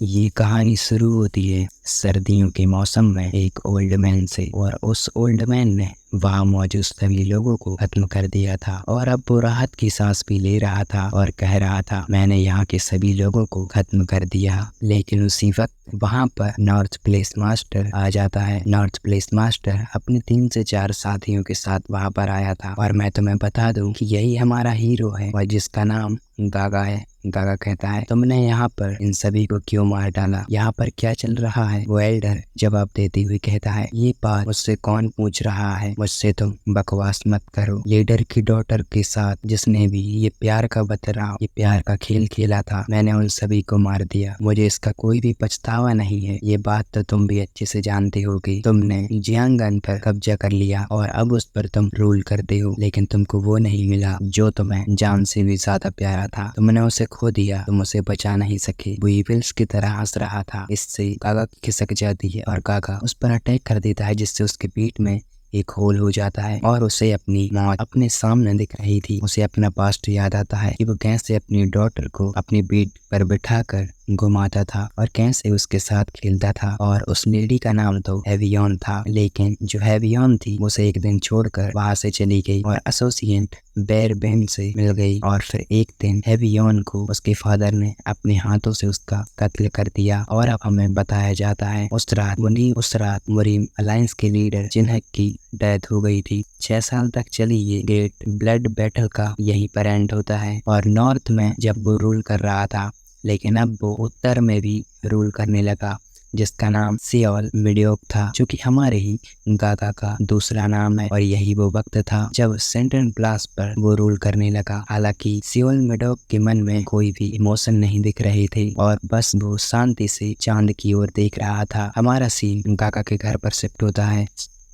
ये कहानी शुरू होती है सर्दियों के मौसम में एक ओल्ड मैन से। और उस ओल्ड मैन ने वहाँ मौजूद सभी लोगों को खत्म कर दिया था और अब वो राहत की सांस भी ले रहा था और कह रहा था, मैंने यहाँ के सभी लोगों को खत्म कर दिया। लेकिन उसी वक्त वहाँ पर नॉर्थ प्लेस मास्टर आ जाता है। नॉर्थ प्लेस मास्टर अपने 3 से 4 साथियों के साथ वहाँ पर आया था और मैं तुम्हें बता दूं कि यही हमारा हीरो है और जिसका नाम गागा है। गागा कहता है, तुमने यहाँ पर इन सभी को क्यों मार डाला? यहाँ पर क्या चल रहा है? वो एल्डर जवाब देते हुए कहता है, ये बात मुझसे कौन पूछ रहा है? मुझसे तुम बकवास मत करो। लीडर की डॉटर के साथ जिसने भी ये प्यार का बतलाव, ये प्यार का खेल खेला था, मैंने उन सभी को मार दिया। मुझे इसका कोई भी पछतावा नहीं है। ये बात तो तुम भी अच्छे से जानते होगी। तुमने जियांगन पर कब्जा कर लिया और अब उस पर तुम रूल करते हो, लेकिन तुमको वो नहीं मिला जो तुम्हें जान से भी ज्यादा प्यारा था। तुमने उसे खो दिया, तुम उसे बचा नहीं सके। वो इविल्स की तरह हंस रहा था। इससे गागा खिसक जाती है और गागा उस पर अटैक कर देता है, जिससे उसके पीठ में एक होल हो जाता है और उसे अपनी मौत अपने सामने दिख रही थी। उसे अपना पास्ट याद आता है कि वो कैसे अपनी डॉटर को अपनी पीठ पर बिठाकर घुमाता था और कैसे उसके साथ खेलता था। और उस लेडी का नाम तो हेवियन था, लेकिन जो हेवियन थी उसे एक दिन छोड़कर वहां से चली गई और एसोसिएट बेर बहन से मिल गई। और फिर एक दिन हेवियन को उसके फादर ने अपने हाथों से उसका कत्ल कर दिया। और अब हमें बताया जाता है उस रात मुरीम अलायंस के लीडर जिन्हें की डेथ हो गई थी। 6 साल तक चली ये ग्रेट ब्लड बैटल का यहीं पर एंड होता है। और नॉर्थ में जब वो रूल कर रहा था, लेकिन अब वो उत्तर में भी रूल करने लगा, जिसका नाम सियोल मिडोक था, जो कि हमारे ही गागा का दूसरा नाम है। और यही वो वक्त था जब सेंट्रल प्लास पर वो रूल करने लगा। हालांकि सियोल मिडोक के मन में कोई भी इमोशन नहीं दिख रहे थे और बस वो शांति से चांद की ओर देख रहा था। हमारा सीन गागा के घर पर शिफ्ट होता है।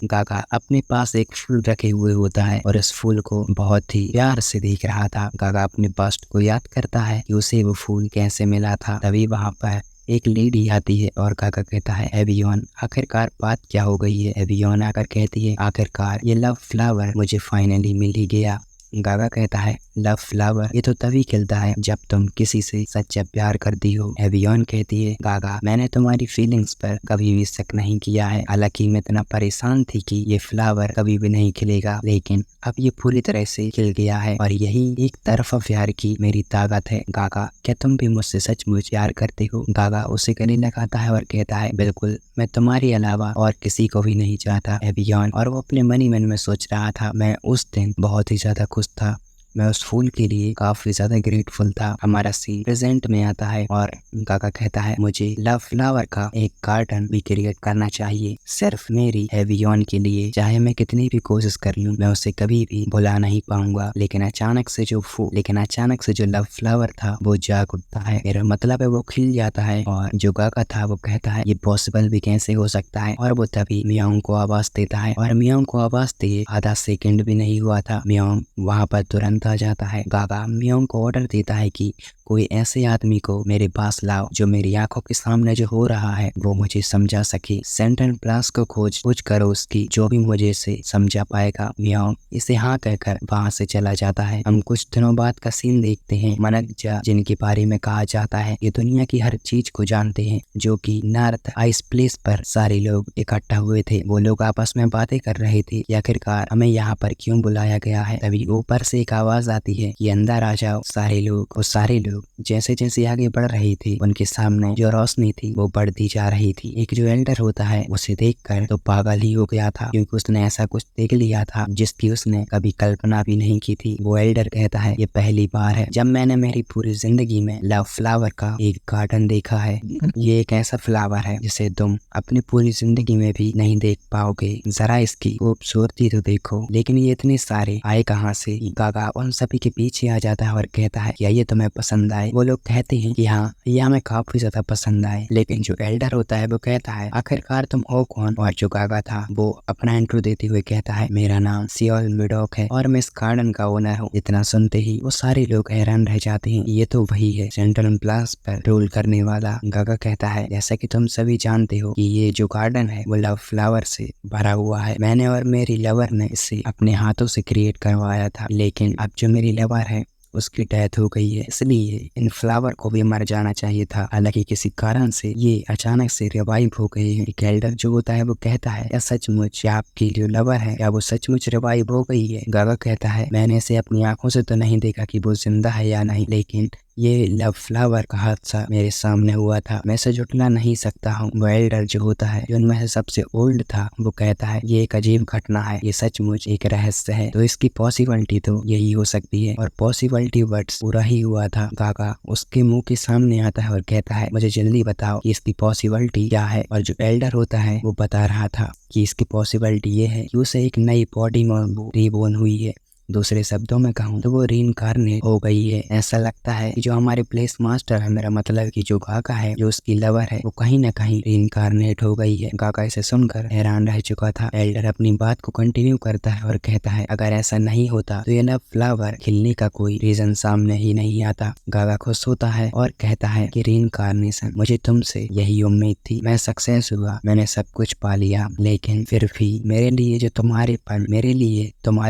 गागा अपने पास एक फूल रखे हुए होता है और इस फूल को बहुत ही प्यार से देख रहा था। गागा अपने पास्ट को याद करता है कि उसे वो फूल कैसे मिला था। तभी वहां पर एक लेडी आती है और गागा कहता है, एवियन आखिरकार बात क्या हो गई है? एवियन आकर कहती है, आखिरकार ये लव फ्लावर मुझे फाइनली मिल ही गया। गागा कहता है, लव फ्लावर ये तो तभी खिलता है जब तुम किसी से सच्चा प्यार करती हो। एवियन कहती है, गागा मैंने तुम्हारी फीलिंग्स पर कभी भी शक नहीं किया है। हालांकि मैं इतना परेशान थी कि ये फ्लावर कभी भी नहीं खिलेगा, लेकिन अब ये पूरी तरह से खिल गया है और यही एक तरफा प्यार की मेरी ताकत है। गागा क्या तुम भी मुझसे सचमुच प्यार करते हो? गागा उसे गले लगाता है और कहता है, बिल्कुल, मैं तुम्हारे अलावा और किसी को भी नहीं चाहता एवियन। और वो अपने मन ही मन में सोच रहा था, मैं उस दिन बहुत ही ज्यादा खुश था। मैं उस फूल के लिए काफी ज्यादा ग्रेटफुल था। हमारा सीन प्रेजेंट में आता है और गागा कहता है, मुझे लव फ्लावर का एक गार्डन भी क्रिएट करना चाहिए, सिर्फ मेरी हेवियन के लिए। चाहे मैं कितनी भी कोशिश कर लूं, मैं उसे कभी भी भुला नहीं पाऊंगा। लेकिन अचानक से जो लव फ्लावर था वो जाग उठता है। मेरा मतलब है वो खिल जाता है। और जो गागा था वो कहता है, ये पॉसिबल भी कैसे हो सकता है? और वो तभी मियाओं को आवाज देता है और मियाओं को आवाज दिए आधा सेकंड भी नहीं हुआ था, मियाओं वहां पर तुरंत आ जाता है। गागा मियाओं को ऑर्डर देता है कि कोई ऐसे आदमी को मेरे पास लाओ जो मेरी आंखों के सामने जो हो रहा है वो मुझे समझा सके। सेंट्रल प्लास को खोज करो उसकी, जो भी मुझे से समझा पाएगा। मियाओ इसे हाँ कहकर वहां से चला जाता है। हम कुछ दिनों बाद का सीन देखते हैं। मनकजा, जिनके बारे में कहा जाता है ये दुनिया की हर चीज को जानते हैं, जो कि नॉर्थ आइस प्लेस पर सारे लोग इकट्ठा हुए थे। वो लोग आपस में बातें कर रहे थे कि आखिरकार हमें यहाँ पर क्यों बुलाया गया है। तभी ऊपर से एक आवाज आती है कि अंदर आ जाओ सारे लोग। और सारे लोग जैसे जैसे आगे बढ़ रहे थे, उनके सामने जो रोशनी थी वो बढ़ती जा रही थी। एक जो एल्डर होता है उसे देखकर तो पागल ही हो गया था, क्योंकि उसने ऐसा कुछ देख लिया था जिसकी उसने कभी कल्पना भी नहीं की थी। वो एल्डर कहता है, ये पहली बार है जब मैंने मेरी पूरी जिंदगी में लव फ्लावर का एक गार्डन देखा है। ये एक ऐसा फ्लावर है जिसे तुम अपनी पूरी जिंदगी में भी नहीं देख पाओगे। जरा इसकी खूबसूरती तो देखो। लेकिन ये इतने सारे आए कहाँ से? गागा उन सभी के पीछे आ जाता है और कहता है, क्या ये तुम्हें पसंद आए? वो लोग कहते हैं कि हाँ, ये हमें काफी ज्यादा पसंद आए। लेकिन जो एल्डर होता है वो कहता है, आखिरकार तुम हो कौन? और जो गागा था वो अपना इंट्रो देते हुए कहता है, मेरा नाम सियोल मिडोक है और मैं इस गार्डन का ओनर हूँ। इतना सुनते ही वो सारे लोग हैरान रह जाते हैं, ये तो वही है सेंट्रल प्लास पर रूल करने वाला। गागा कहता है, जैसा कि तुम सभी जानते हो कि ये जो गार्डन है वो लव फ्लावर से भरा हुआ है। मैंने और मेरी लवर ने इसे अपने हाथों से क्रिएट करवाया था, लेकिन अब जो मेरी लवर है उसकी डेथ हो गई है, इसलिए इन फ्लावर को भी मर जाना चाहिए था। हालांकि किसी कारण से ये अचानक से रिवाइव हो गए हैं। एक एल्डर जो होता है वो कहता है, क्या सचमुच आपकी जो लवर है क्या वो सचमुच रिवाइव हो गई है? गागा कहता है, मैंने इसे अपनी आंखों से तो नहीं देखा कि वो जिंदा है या नहीं, लेकिन ये लव फ्लावर का हादसा मेरे सामने हुआ था, मैं इसे झुठला नहीं सकता हूँ। वो एल्डर जो होता है, जो उनमें से सबसे ओल्ड था, वो कहता है ये एक अजीब घटना है, ये सचमुच एक रहस्य है, तो इसकी पॉसिबिलिटी तो यही हो सकती है। और पॉसिबिलिटी वर्ड्स पूरा ही हुआ था। गागा उसके मुंह के सामने आता है और कहता है, मुझे जल्दी बताओ कि इसकी पॉसिबिलिटी क्या है। और जो एल्डर होता है वो बता रहा था कि इसकी पॉसिबिलिटी ये है कि उसे एक नई बॉडी में रिबोर्न हुई है। दूसरे शब्दों में कहूँ तो वो रीइंकार्नेट हो गई है। ऐसा लगता है कि जो हमारे प्लेस मास्टर है, मेरा मतलब कि जो गागा है, जो उसकी लवर है, वो कहीं ना कहीं रीइंकार्नेट हो गई है। गागा इसे सुनकर हैरान रह चुका था। एल्डर अपनी बात को कंटिन्यू करता है और कहता है, अगर ऐसा नहीं होता तो ये लव फ्लावर खिलने का कोई रीजन सामने ही नहीं आता। गागा खुश होता है और कहता है कि रीइंकार्नेशन, मुझे तुमसे यही उम्मीद थी, मैं सक्सेस हुआ, मैंने सब कुछ पा लिया, लेकिन फिर भी मेरे लिए जो तुम्हारे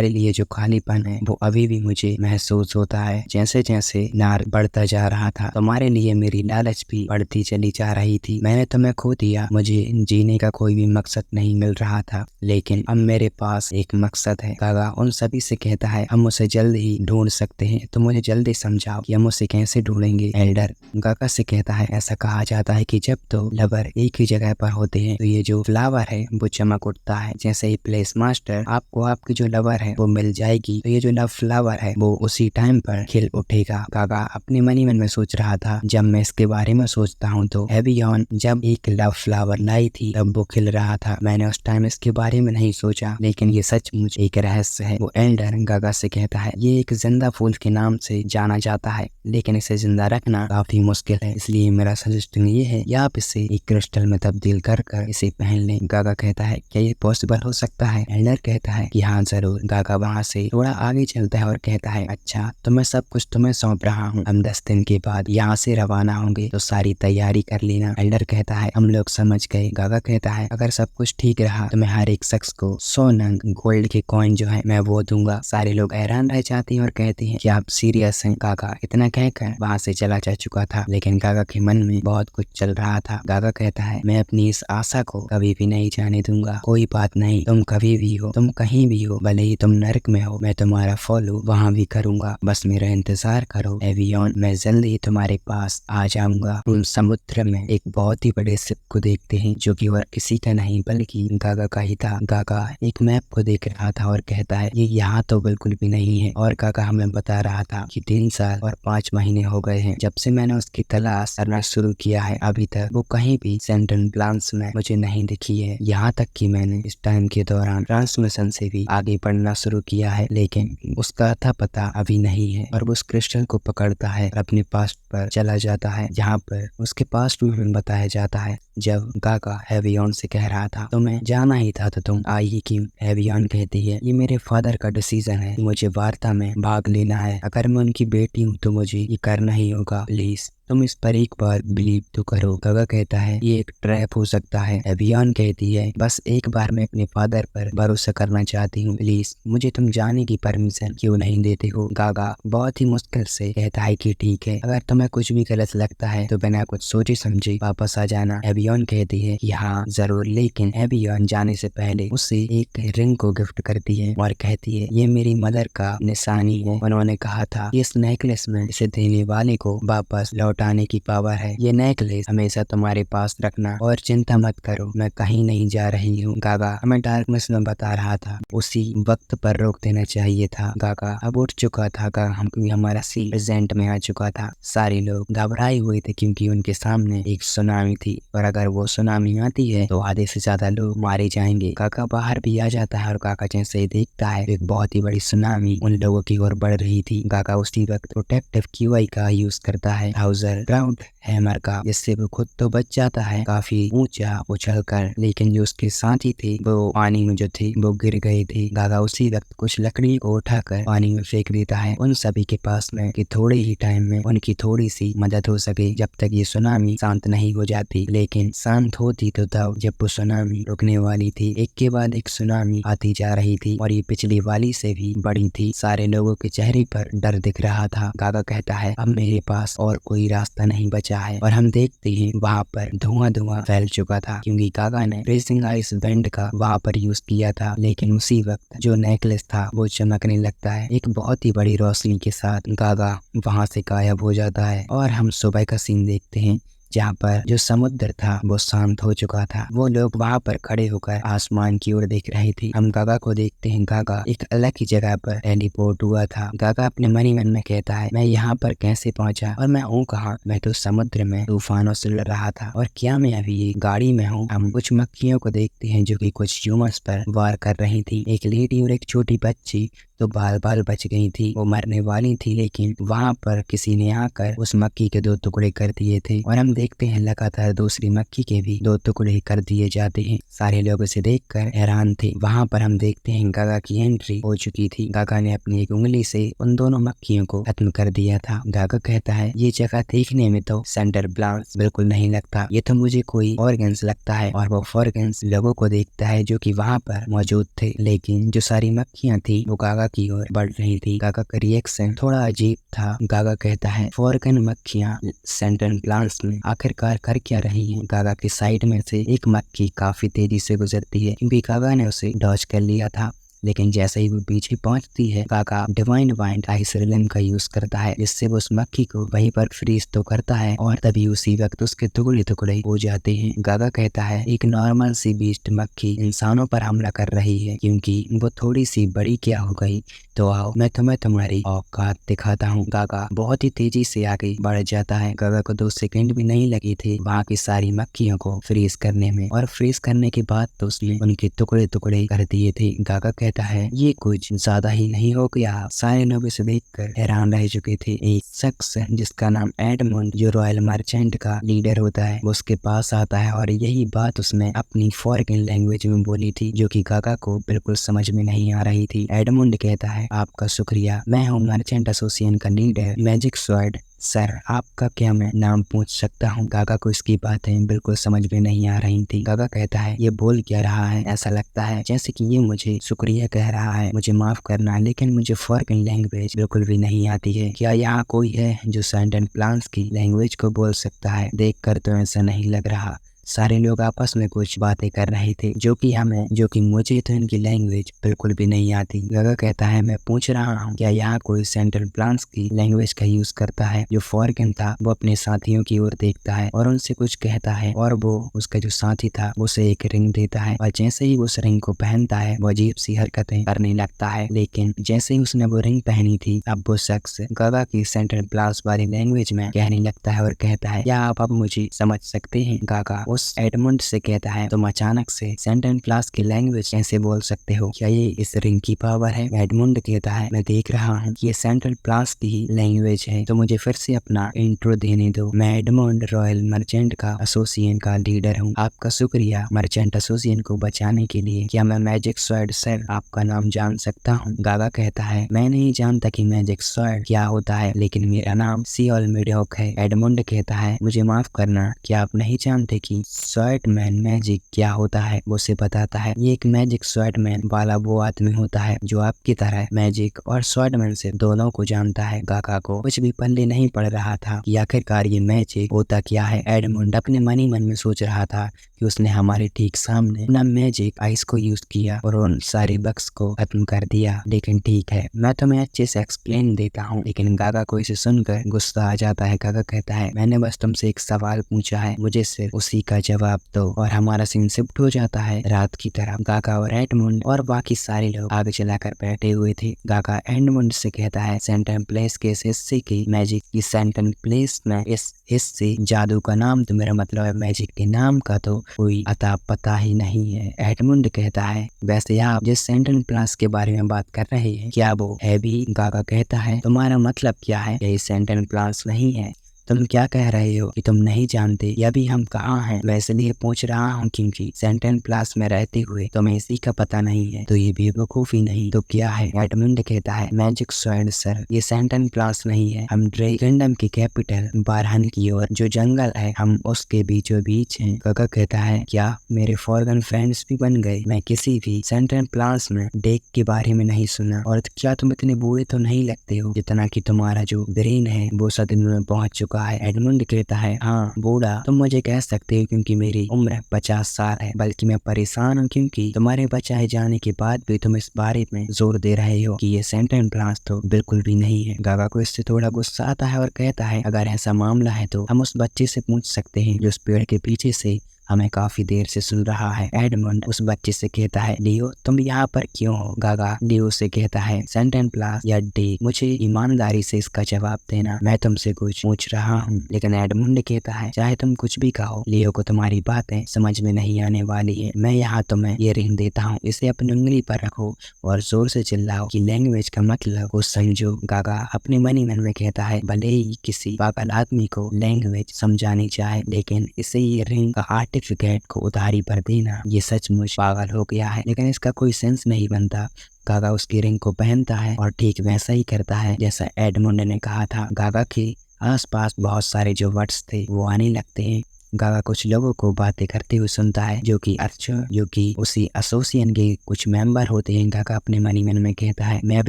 लिए जो खाली है वो अभी भी मुझे महसूस होता है। जैसे जैसे नार बढ़ता जा रहा था, तुम्हारे लिए मेरी लालच भी बढ़ती चली जा रही थी। मैंने तुम्हें खो दिया, मुझे जीने का कोई भी मकसद नहीं मिल रहा था, लेकिन अब मेरे पास एक मकसद है। गागा उन सभी से कहता है, हम उसे जल्द ही ढूंढ सकते हैं, तो मुझे जल्दी समझाओ कि हम उसे कैसे ढूंढेंगे। एल्डर गागा से कहता है, ऐसा कहा जाता है कि जब तो लवर एक ही जगह पर होते हैं तो ये जो फ्लावर है वो चमक उठता है। जैसे ही प्लेस मास्टर आपको आपकी जो लवर है वो मिल जाएगी तो ये जो लव फ्लावर है वो उसी टाइम पर खिल उठेगा। गागा अपने मन ही मन में सोच रहा था, जब मैं इसके बारे में सोचता हूँ तो हेवियन जब एक लव फ्लावर लाई थी तब वो खिल रहा था, मैंने उस टाइम इसके बारे में नहीं सोचा, लेकिन ये सचमुच एक रहस्य है। वो एल्डर गागा से कहता है, ये एक जिंदा फूल के नाम से जाना जाता है, लेकिन इसे जिंदा रखना काफी मुश्किल है, इसलिए मेरा सजेशन ये है कि आप इसे एक क्रिस्टल में तब्दील कर इसे पहन लें। गागा कहता है, क्या ये पॉसिबल हो सकता है? एल्डर कहता है कि हाँ जरूर। गागा वहाँ से थोड़ा आगे चलता है और कहता है, अच्छा तो मैं सब कुछ तुम्हें सौंप रहा हूँ, हम 10 दिन के बाद यहाँ से रवाना होंगे, तो सारी तैयारी कर लेना। एल्डर कहता है, हम लोग समझ गए। गागा कहता है, अगर सब कुछ ठीक रहा तो मैं हर एक शख्स को 100 नंग गोल्ड के कॉइन जो है मैं वो दूंगा। सारे लोग हैरान रह जाते हैं और कहते हैं कि आप सीरियस हैं? गागा इतना कहकर वहाँ से चला जा चुका था, लेकिन गागा के मन में बहुत कुछ चल रहा था। गागा कहता है, मैं अपनी इस आशा को कभी भी नहीं जाने दूंगा, कोई बात नहीं, तुम कभी भी हो, तुम कहीं भी हो, भले ही तुम नर्क में हो, मैं तुम्हारा फॉलो वहाँ भी करूंगा, बस मेरा इंतजार करो एवियन, मैं जल्द ही तुम्हारे पास आ जाऊंगा। उन समुद्र में एक बहुत ही बड़े शिप को देखते हैं, जो कि वह किसी का नहीं बल्कि गागा का ही था। गागा एक मैप को देख रहा था और कहता है, ये यहाँ तो बिल्कुल भी नहीं है। और गागा हमें बता रहा था कि 3 साल और 5 महीने हो गए हैं जब से मैंने उसकी तलाश करना शुरू किया है, अभी तक वो कहीं भी सेंट्रल प्लान्स में मुझे नहीं दिखी है। यहाँ तक कि मैंने इस टाइम के दौरान ट्रांसमिशन से भी आगे बढ़ना शुरू किया है, लेकिन उसका अता पता अभी नहीं है। और वो उस क्रिस्टल को पकड़ता है और अपने पास्ट पर चला जाता है, जहाँ पर उसके पास्ट में बताया जाता है जब गागा हेवियन से कह रहा था, तुम्हें जाना ही था तो तुम आई ही क्यों? हेवियन कहती है, ये मेरे फादर का डिसीजन है, मुझे वार्ता में भाग लेना है, अगर मैं उनकी बेटी हूँ तो मुझे ये करना ही होगा, प्लीज तुम इस पर एक बार बिलीव तो करो। गागा कहता है, ये एक ट्रैप हो सकता है। हेवियन कहती है, बस एक बार मैं अपने फादर पर भरोसा करना चाहती हूँ, प्लीज मुझे तुम जाने की परमिशन क्यों नहीं देते हो? गागा बहुत ही मुश्किल से कहता है कि ठीक है, अगर तुम्हें कुछ भी गलत लगता है तो बिना कुछ सोचे समझे वापस आ जाना। हेवियन कहती है कि हाँ जरूर, लेकिन हेवियन जाने से पहले उसे एक रिंग को गिफ्ट करती है और कहती है, ये मेरी मदर का निशानी है, उन्होंने कहा था इस नेकलेस में इसे देने वाले को वापस लौटाने की पावर है, ये नेकलेस हमेशा तुम्हारे पास रखना और चिंता मत करो, मैं कहीं नहीं जा रही हूँ। गागा हमें डार्कनेस में बता रहा था, उसी वक्त पर रोक देना चाहिए था। गागा अब उठ चुका था, क्योंकि हमारा सी प्रेजेंट में आ चुका था। सारे लोग घबराए हुए थे क्योंकि उनके सामने एक सुनामी थी, और अगर वो सुनामी आती है तो आधे से ज्यादा लोग मारे जाएंगे। काका बाहर भी आ जाता है और काका जैसे ही देखता है एक बहुत ही बड़ी सुनामी उन लोगों की ओर बढ़ रही थी। काका उसी वक्त प्रोटेक्टिव क्यूआई का यूज करता है, हाउजर ग्राउंड हैमर का, जिससे वो खुद तो बच जाता है काफी ऊंचा उछल कर, लेकिन जो उसके साथी थे वो पानी में जो थे वो गिर गए थे। गागा उसी वक्त कुछ लकड़ी को उठाकर पानी में फेंक देता है उन सभी के पास में कि थोड़े ही टाइम में उनकी थोड़ी सी मदद हो सके जब तक ये सुनामी शांत नहीं हो जाती। लेकिन लेकिन शांत होती तो तब जब वो सुनामी रुकने वाली थी। एक के बाद एक सुनामी आती जा रही थी और ये पिछली वाली से भी बड़ी थी। सारे लोगों के चेहरे पर डर दिख रहा था। गागा कहता है अब मेरे पास और कोई रास्ता नहीं बचा है और हम देखते हैं वहाँ पर धुआं धुआं फैल चुका था क्योंकि गागा ने फ्रीजिंग आइस बैंड का वहाँ पर यूज किया था। लेकिन उसी वक्त जो नेकलेस था वो चमकने लगता है। एक बहुत ही बड़ी रोशनी के साथ गागा वहाँ से गायब हो जाता है और हम सुबह का सीन देखते हैं जहाँ पर जो समुद्र था वो शांत हो चुका था। वो लोग वहाँ पर खड़े होकर आसमान की ओर देख रहे थे। हम गागा को देखते हैं। गागा एक अलग ही जगह पर टेलीपोर्ट हुआ था। गागा अपने मन ही मन में कहता है मैं यहाँ पर कैसे पहुँचा और मैं हूँ कहाँ? मैं तो समुद्र में तूफानों से लड़ रहा था और क्या मैं अभी ये गाड़ी में हूँ? हम कुछ मक्खियों को देखते हैं जो कि कुछ ह्यूमंस पर वार कर रही थी। एक लेडी और एक छोटी बच्ची तो बाल बाल बच गई थी, वो मरने वाली थी, लेकिन वहाँ पर किसी ने आकर उस मक्खी के 2 टुकड़े कर दिए थे और हम देखते हैं लगातार दूसरी मक्खी के भी 2 टुकड़े कर दिए जाते हैं। सारे लोग इसे देखकर हैरान थे। वहाँ पर हम देखते हैं गागा की एंट्री हो चुकी थी। गागा ने अपनी एक उंगली से उन दोनों मक्खियों को खत्म कर दिया था। गागा कहता है ये जगह देखने में तो सेंटर ब्लास्ट बिल्कुल नहीं लगता, ये तो मुझे कोई ऑर्गन्स लगता है। और वो ऑर्गन्स लोगों को देखता है जो कि वहाँ पर मौजूद थे, लेकिन जो सारी मक्खियाँ थी वो गागा की ओर बढ़ रही थी। गागा का रिएक्शन थोड़ा अजीब था। गागा कहता है फॉर्गन मक्खियां सेंट्रल प्लांट्स में आखिरकार कर क्या रही हैं? गागा के साइड में से एक मक्खी काफी तेजी से गुजरती है क्योंकि गागा ने उसे डॉज कर लिया था, लेकिन जैसे ही वो पीछे पहुंचती है गागा डिवाइन वाइंड आइस रिलम का यूज करता है जिससे वो उस मक्खी को वहीं पर फ्रीज तो करता है और तभी उसी वक्त उसके टुकड़े टुकड़े हो जाते हैं। गागा कहता है एक नॉर्मल सी बीस्ट मक्खी इंसानों पर हमला कर रही है क्योंकि वो थोड़ी सी बड़ी क्या हो गई, तो आओ मैं तुम्हें तुम्हारी औकात दिखाता हूँ। गागा बहुत ही तेजी से आगे बढ़ जाता है। गागा को 2 सेकंड भी नहीं लगे थे वहाँ की सारी मक्खियों को फ्रीज करने में और फ्रीज करने के बाद तो उसने उनके टुकड़े टुकड़े कर दिए थे। गागा कहता है ये कुछ ज्यादा ही नहीं हो गया? सारे लोग इसे देखकर हैरान रह चुके थे। एक शख्स जिसका नाम एडमंड जो रॉयल मर्चेंट का लीडर होता है वो उसके पास आता है और यही बात उसने अपनी फॉरेन लैंग्वेज में बोली थी जो कि गागा को बिल्कुल समझ में नहीं आ रही थी। एडमंड कहता है आपका शुक्रिया, मैं हूँ मर्चेंट एसोसिएशन का लीडर मैजिक स्वॉर्ड। सर आपका क्या मैं नाम पूछ सकता हूँ? गागा को इसकी बातें बिल्कुल समझ में नहीं आ रही थी। गागा कहता है ये बोल क्या रहा है? ऐसा लगता है जैसे कि ये मुझे शुक्रिया कह रहा है, मुझे माफ करना लेकिन मुझे फॉरेन लैंग्वेज बिल्कुल भी नहीं आती है। क्या यहाँ कोई है जो सेंटेंट प्लांट्स की लैंग्वेज को बोल सकता है? देख कर तो ऐसा नहीं लग रहा। सारे लोग आपस में कुछ बातें कर रहे थे जो कि मुझे तो इनकी लैंग्वेज बिल्कुल भी नहीं आती। गागा कहता है मैं पूछ रहा हूँ क्या यहाँ कोई सेंट्रल प्लांट्स की लैंग्वेज का यूज करता है? जो फॉरेन था वो अपने साथियों की ओर देखता है और उनसे कुछ कहता है और वो उसका जो साथी था उसे एक रिंग देता है और जैसे ही उस रिंग को पहनता है वो अजीब सी हरकतें करने लगता है। लेकिन जैसे ही उसने वो रिंग पहनी थी अब वो शख्स गागा की सेंट्रल प्लांट्स वाली लैंग्वेज में कहने लगता है और कहता है क्या आप अब मुझे समझ सकते हैं? गागा उस एडमंड से कहता है तुम अचानक से सेंटेंट क्लास की लैंग्वेज कैसे बोल सकते हो? क्या ये इस रिंग की पावर है? एडमंड कहता है मैं देख रहा हूँ कि ये सेंट्रल क्लास की ही लैंग्वेज है, तो मुझे फिर से अपना इंट्रो देने दो। मैं एडमंड रॉयल मर्चेंट का एसोसिएशन का लीडर हूँ। आपका शुक्रिया मर्चेंट एसोसिएशन को बचाने के लिए। क्या मैं मैजिक स्वॉर्ड सर आपका नाम जान सकता हूँ? गागा कहता है मैं नहीं जानता कि मैजिक स्वॉर्ड क्या होता है, लेकिन मेरा नाम सियोल मिडोक है। एडमंड कहता है मुझे माफ करना, क्या आप नहीं जानते कि स्वॉर्डमैन मैजिक क्या होता है? वो उसे बताता है ये एक मैजिक स्वॉर्डमैन वाला वो आदमी होता है जो आपकी तरह मैजिक और स्वॉर्डमैन से दोनों को जानता है। गागा को कुछ भी पल्ले नहीं पड़ रहा था कि आखिरकार ये मैजिक होता क्या है। एडमंड अपने मन ही मन में सोच रहा था कि उसने हमारे ठीक सामने अपना मैजिक आइस को यूज किया और उन सारे बक्स को खत्म कर दिया। लेकिन ठीक है मैं तुम्हें अच्छे से एक्सप्लेन देता हूँ। लेकिन गागा को इसे सुनकर गुस्सा आ जाता है। गागा कहता है मैंने बस तुमसे एक सवाल पूछा है, मुझे सिर्फ उसी का जवाब दो। और हमारा सीन शिफ्ट हो जाता है रात की तरफ। गागा और एडमंड और बाकी सारे लोग आग जलाकर बैठे हुए थे। गागा एडमंड से कहता है सेंटन प्लेस के इस हिस्से की मैजिक की सेंटन प्लेस में इस हिस्से जादू का नाम तो मेरा मतलब है मैजिक के नाम का तो कोई अता पता ही नहीं है। एडमंड कहता है वैसे आप जिस सेंटन प्लास के बारे में बात कर रहे हैं क्या वो है भी? गागा कहता है तुम्हारा मतलब क्या है? यही सेंटन प्लास नहीं है तुम क्या कह रहे हो कि तुम नहीं जानते या भी हम कहाँ हैं? वैसे लिए पूछ रहा हूँ क्योंकि सेंटन प्लास में रहते हुए तुम्हें इसी का पता नहीं है, तो ये बेवकूफी नहीं तो क्या है? एडमंड कहता है, मैजिक स्वॉर्ड सर, ये सेंटन प्लास नहीं है, हम ड्रेक किंगडम की कैपिटल बारहन की ओर जो जंगल है हम उसके बीचों बीच हैं। काका कहता है, क्या मेरे फॉरगन फ्रेंड्स भी बन गए? मैं किसी भी सेंटन प्लास में डेक के बारे में नहीं सुना, और क्या तुम इतने बूढ़े तो नहीं लगते हो जितना कि तुम्हारा जो ब्रेन है वो सदमे में पहुंच चुका है। एडमंड कहता है, हाँ बूढ़ा तुम मुझे कह सकते हो क्योंकि मेरी उम्र 50 साल है, बल्कि मैं परेशान हूँ क्योंकि तुम्हारे बचाए जाने के बाद भी तुम इस बारे में जोर दे रहे हो कि ये सेंटन प्लास तो बिल्कुल भी नहीं है। गागा को इससे थोड़ा गुस्सा आता है और कहता है, अगर ऐसा मामला है तो हम उस बच्चे से पूछ सकते हैं जो उस पेड़ के पीछे से हमें काफी देर से सुन रहा है। एडमंड उस बच्चे से कहता है, लियो तुम यहाँ पर क्यों हो? गागा लियो से कहता है, सेंटन प्लास या डे, मुझे ईमानदारी से इसका जवाब देना, मैं तुमसे कुछ पूछ रहा हूँ। लेकिन एडमंड कहता है, चाहे तुम कुछ भी कहो, लियो को तुम्हारी बातें समझ में नहीं आने वाली है। मैं यहाँ तुम्हें ये रिंग देता हूँ, इसे अपनी उंगली पर रखो और जोर से चिल्लाओ कि लैंग्वेज का मतलब को समझो। गागा अपने मन में कहता है, भले ही किसी पागल आदमी को लैंग्वेज समझानी चाहे, लेकिन इसे ये रिंग का सर्टिफिकेट को उधारी पर देना, ये सचमुच पागल हो गया है। लेकिन इसका कोई सेंस नहीं बनता। गागा उसकी रिंग को पहनता है और ठीक वैसा ही करता है जैसा एडमंड ने कहा था। गागा के आसपास बहुत सारे जो वर्ड्स थे वो आने लगते हैं। गागा कुछ लोगों को बातें करते हुए सुनता है जो कि आर्चर, जो कि उसी एसोसिएशन के कुछ मेंबर होते हैं। गागा अपने मन में कहता है, मैं अब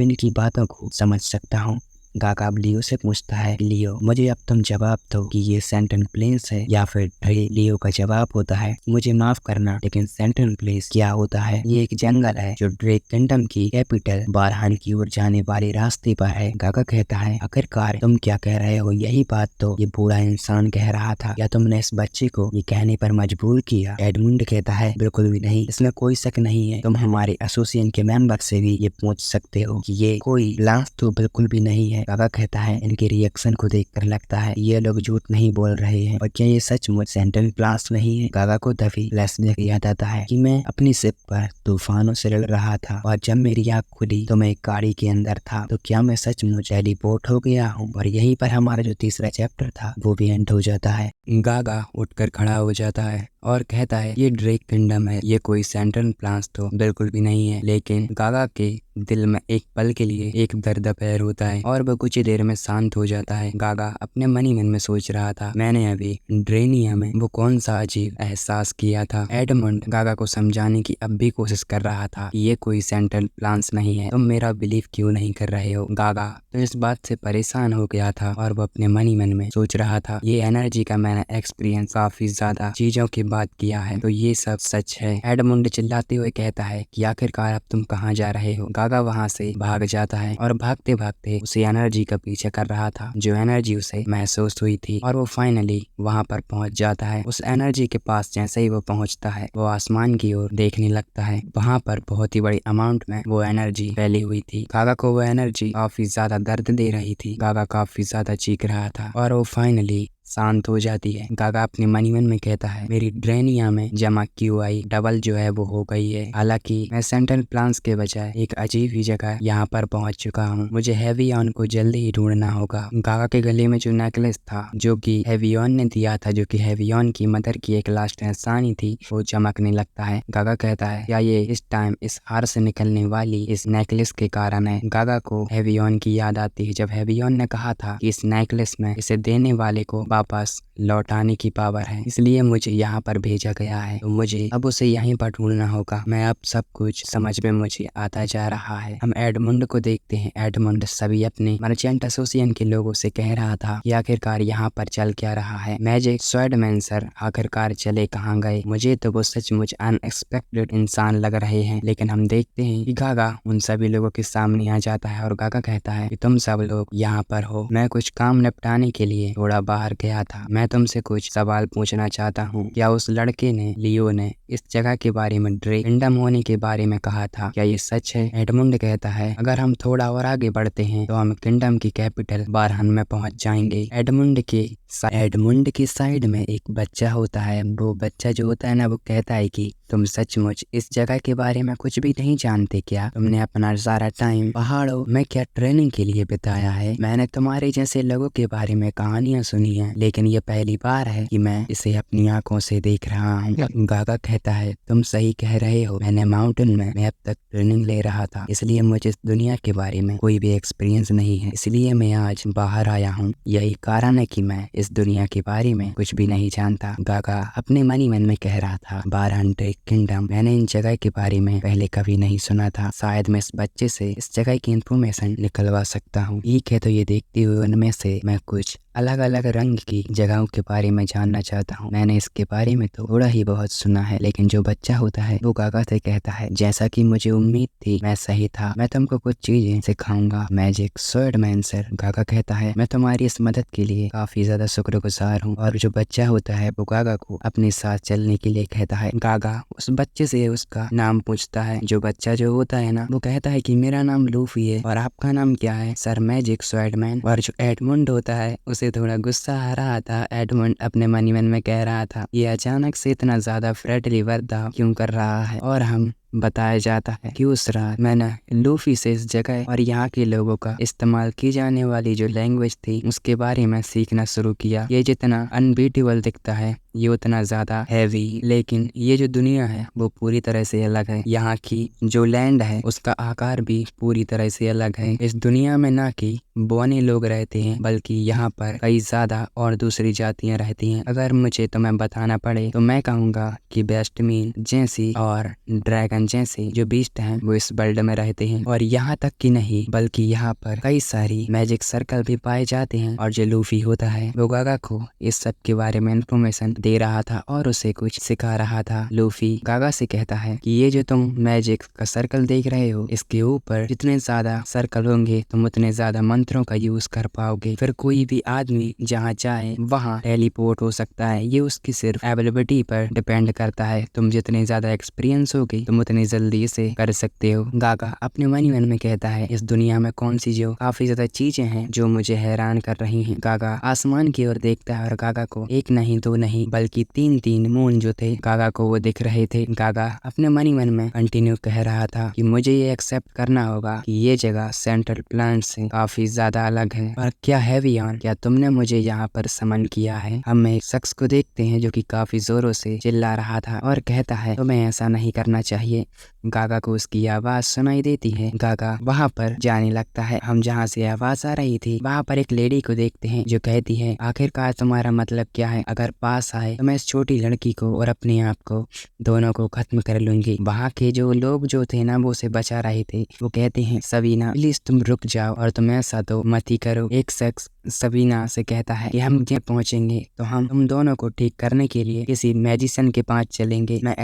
इनकी बातों को समझ सकता हूँ। गागा अब लियो से पूछता है, लियो मुझे अब तुम जवाब दो कि ये सेंटन प्लेस है या फिर ड्रे? लियो का जवाब होता है, मुझे माफ करना लेकिन सेंटन प्लेस क्या होता है? ये एक जंगल है जो ड्रेक किंगडम की कैपिटल बारहन की ओर जाने वाले रास्ते पर है। गागा कहता है, आखिरकार तुम क्या कह रहे हो? यही बात तो ये बूढ़ा इंसान कह रहा था, या तुमने इस बच्चे को ये कहने पर मजबूर किया? एडमंड कहता है, बिल्कुल भी नहीं, इसमें कोई शक नहीं है, तुम हमारे एसोसिएशन के मेंबर से भी ये पूछ सकते हो कि ये कोई लांस तो बिल्कुल भी नहीं है। गागा कहता है, इनके रिएक्शन को देखकर लगता है ये लोग झूठ नहीं बोल रहे हैं, और क्या ये सचमुच सेंटन प्लास नहीं है? गागा को तभी फ्लैशबैक याद आता है कि मैं अपनी शिप पर तूफानों से लड़ रहा था और जब मेरी आँख खुली तो मैं एक गाड़ी के अंदर था, तो क्या मैं सचमुच टेलीपोर्ट हो गया हूँ? और यहीं पर हमारा जो तीसरा चैप्टर था वो भी एंड हो जाता है। गागा उठकर खड़ा हो जाता है और कहता है, ये ड्रेक किंगडम है, ये कोई सेंटन प्लास तो बिल्कुल भी नहीं है। लेकिन गागा के दिल में एक पल के लिए एक दर्द पैर होता है और वह कुछ ही देर में शांत हो जाता है। गागा अपने मन ही मन में सोच रहा था, मैंने अभी ड्रेनिया में वो कौन सा अजीब एहसास किया था। एडमंड गागा को समझाने की अब भी कोशिश कर रहा था कि ये कोई सेंटन प्लास नहीं है, तुम मेरा बिलीव क्यों नहीं कर रहे हो? गागा तो इस बात से परेशान हो गया था और वो अपने मन ही मन में सोच रहा था, ये एनर्जी का मैंने एक्सपीरियंस काफी ज्यादा चीजों की बात किया है, तो ये सब सच है। एडमंड चिल्लाते हुए कहता है कि आखिरकार अब तुम कहाँ जा रहे हो? गागा वहाँ से भाग जाता है और भागते भागते उसी एनर्जी का पीछे कर रहा था जो एनर्जी उसे महसूस हुई थी, और वो फाइनली वहाँ पर पहुँच जाता है। उस एनर्जी के पास जैसे ही वो पहुँचता है वो आसमान की ओर देखने लगता है। वहाँ पर बहुत ही बड़ी अमाउंट में वो एनर्जी फैली हुई थी। गागा को वो एनर्जी काफी ज्यादा दर्द दे रही थी। गागा काफी ज्यादा चीख रहा था और वो फाइनली शांत हो जाती है। गागा अपने मन ही मन में कहता है, मेरी ड्रेनिया में जमा QI डबल जो है वो हो गई है। हालांकि मैं सेंट्रल प्लान्स के बजाय एक अजीब ही जगह यहाँ पर पहुँच चुका हूँ। मुझे हेवियन को जल्दी ही ढूंढना होगा। गागा के गले में जो नेकलेस था जो कि हेवियन ने दिया था, जो कि हेवियन की मदर की एक लास्ट एहसानी थी, वो चमकने लगता है। गागा कहता है, क्या ये इस टाइम इस हार से निकलने वाली इस नेकलेस के कारण है? गागा को हेवियन की याद आती है जब हेवियन ने कहा था कि इस नेकलेस में इसे देने वाले को वापस लौटाने की पावर है, इसलिए मुझे यहाँ पर भेजा गया है, तो मुझे अब उसे यहीं पर ढूंढना होगा। मैं अब सब कुछ समझ में मुझे आता जा रहा है। हम एडमंड को देखते हैं। एडमंड सभी अपने मर्चेंट एसोसिएशन के लोगों से कह रहा था कि आखिरकार यहाँ पर चल क्या रहा है। मैजिक स्वॉर्डमैन सर आखिरकार चले कहाँ गए? मुझे तो वो सचमुच अनएक्सपेक्टेड इंसान लग रहे हैं। लेकिन हम देखते हैं कि गागा उन सभी लोगों के सामने आ जाता है और गागा कहता है कि तुम सब लोग यहाँ पर हो, मैं कुछ काम निपटाने के लिए थोड़ा बाहर गया था। मैं तुमसे कुछ सवाल पूछना चाहता हूँ। क्या उस लड़के ने, लियो ने, इस जगह के बारे में, ड्रेक किंगडम होने के बारे में कहा था? क्या ये सच है? एडमंड कहता है, अगर हम थोड़ा और आगे बढ़ते हैं तो हम किंगडम की कैपिटल बारहन में पहुंच जाएंगे। एडमंड के एडमुंड की साइड में एक बच्चा होता है। वो बच्चा जो होता है ना, वो कहता है कि तुम सचमुच इस जगह के बारे में कुछ भी नहीं जानते क्या? तुमने अपना सारा टाइम पहाड़ों में क्या ट्रेनिंग के लिए बिताया है? मैंने तुम्हारे जैसे लोगों के बारे में कहानियां सुनी हैं, लेकिन ये पहली बार है कि मैं इसे अपनी आंखों से देख रहा हूँ। गागा कहता है, तुम सही कह रहे हो। मैंने माउंटेन में मैं अब तक ट्रेनिंग ले रहा था, इसलिए मुझे इस दुनिया के बारे में कोई भी एक्सपीरियंस नहीं है। इसलिए मैं आज बाहर आया हूँ। यही कारण है कि मैं इस दुनिया के बारे में कुछ भी नहीं जानता। गागा अपने मन ही मन में कह रहा था, 1200 किंगडम, मैंने इन जगह के बारे में पहले कभी नहीं सुना था। शायद मैं इस बच्चे से इस जगह की इंफॉर्मेशन निकलवा सकता हूँ। ठीक है, तो ये देखते हुए उनमें से मैं कुछ अलग अलग रंग की जगहों के बारे में जानना चाहता हूँ। मैंने इसके बारे में तो थोड़ा ही बहुत सुना है, लेकिन जो बच्चा होता है वो गागा से कहता है, जैसा कि मुझे उम्मीद थी, मैं सही था। मैं तुमको कुछ चीजें सिखाऊंगा। मैजिक स्वॉर्डमैन सर, गागा कहता है, मैं तुम्हारी इस मदद के लिए काफी ज्यादा शुक्रगुजार हूँ। और जो बच्चा होता है वो गागा को अपने साथ चलने के लिए कहता है। गागा उस बच्चे से उसका नाम पूछता है। जो बच्चा जो होता है ना, वो कहता है कि मेरा नाम लूफी है और आपका नाम क्या है? Sir, magic swordsman. और जो एडमुंड होता है उसे थोड़ा गुस्सा आ रहा था। एडमुंड अपने मन ही मन में कह रहा था, ये अचानक से इतना ज्यादा फ्रेंडली बर्ताव क्यों कर रहा है? और हम बताया जाता है कि उस रात मैंने लूफी से इस जगह और यहाँ के लोगों का इस्तेमाल की जाने वाली जो लैंग्वेज थी उसके बारे में सीखना शुरू किया। ये जितना अनबीटेबल दिखता है, ये उतना ज्यादा हैवी, लेकिन ये जो दुनिया है वो पूरी तरह से अलग है। यहाँ की जो लैंड है उसका आकार भी पूरी तरह से अलग है। इस दुनिया में ना कि बौने लोग रहते हैं, बल्कि यहाँ पर कई ज्यादा और दूसरी जातियाँ रहती हैं। अगर मुझे तुम्हें बताना पड़े तो मैं कहूँगा कि बेस्टमीन जैसी और ड्रैगन जैसे जो बीस्ट हैं वो इस वर्ल्ड में रहते हैं। और यहाँ तक कि नहीं, बल्कि यहाँ पर कई सारी मैजिक सर्कल भी पाए जाते हैं। और जो लूफी होता है वो गागा को इस सब के बारे में इंफॉर्मेशन दे रहा था और उसे कुछ सिखा रहा था। लूफी गागा से कहता है कि ये जो तुम मैजिक का सर्कल देख रहे हो, इसके ऊपर जितने ज्यादा सर्कल होंगे तुम उतने ज्यादा मंत्रों का यूज कर पाओगे। फिर कोई भी आदमी जहाँ चाहे वहाँ टेलीपोर्ट हो सकता है। ये उसकी सिर्फ एबिलिटी पर डिपेंड करता है। तुम जितने ज्यादा एक्सपीरियंस होगे तुम उतनी जल्दी इसे कर सकते हो। गागा अपने मन ही मन में कहता है, इस दुनिया में कौन सी जो काफी ज्यादा चीजें हैं जो मुझे हैरान कर रही हैं। गागा आसमान की ओर देखता है और गागा को एक नहीं दो नहीं बल्कि तीन मून जो थे गागा को वो दिख रहे थे। गागा अपने मन ही मन में कंटिन्यू कह रहा था कि मुझे ये एक्सेप्ट करना होगा कि ये जगह सेंट्रल प्लांट से काफी ज्यादा अलग है। और क्या है वियान, क्या तुमने मुझे यहाँ पर समन किया है? हम एक शख्स को देखते हैं जो कि काफी जोरों से चिल्ला रहा था और कहता है, तुम्हें ऐसा नहीं करना चाहिए। गागा को उसकी आवाज सुनाई देती है। गागा वहाँ पर जाने लगता है। हम जहाँ से आवाज आ रही थी वहाँ पर एक लेडी को देखते हैं जो कहती है, आखिरकार तुम्हारा मतलब क्या है? अगर पास आए तो मैं इस छोटी लड़की को और अपने आप को दोनों को खत्म कर लूंगी। वहाँ के जो लोग जो थे ना वो उसे बचा रहे थे। वो कहते हैं, सबीना प्लीज तुम रुक जाओ और तुम ऐसा तो मत ही करो। एक शख्स सबीना से कहता है कि हम जब पहुंचेंगे तो हम तुम दोनों को ठीक करने के लिए किसी मैजिशियन के पास चलेंगे। मैं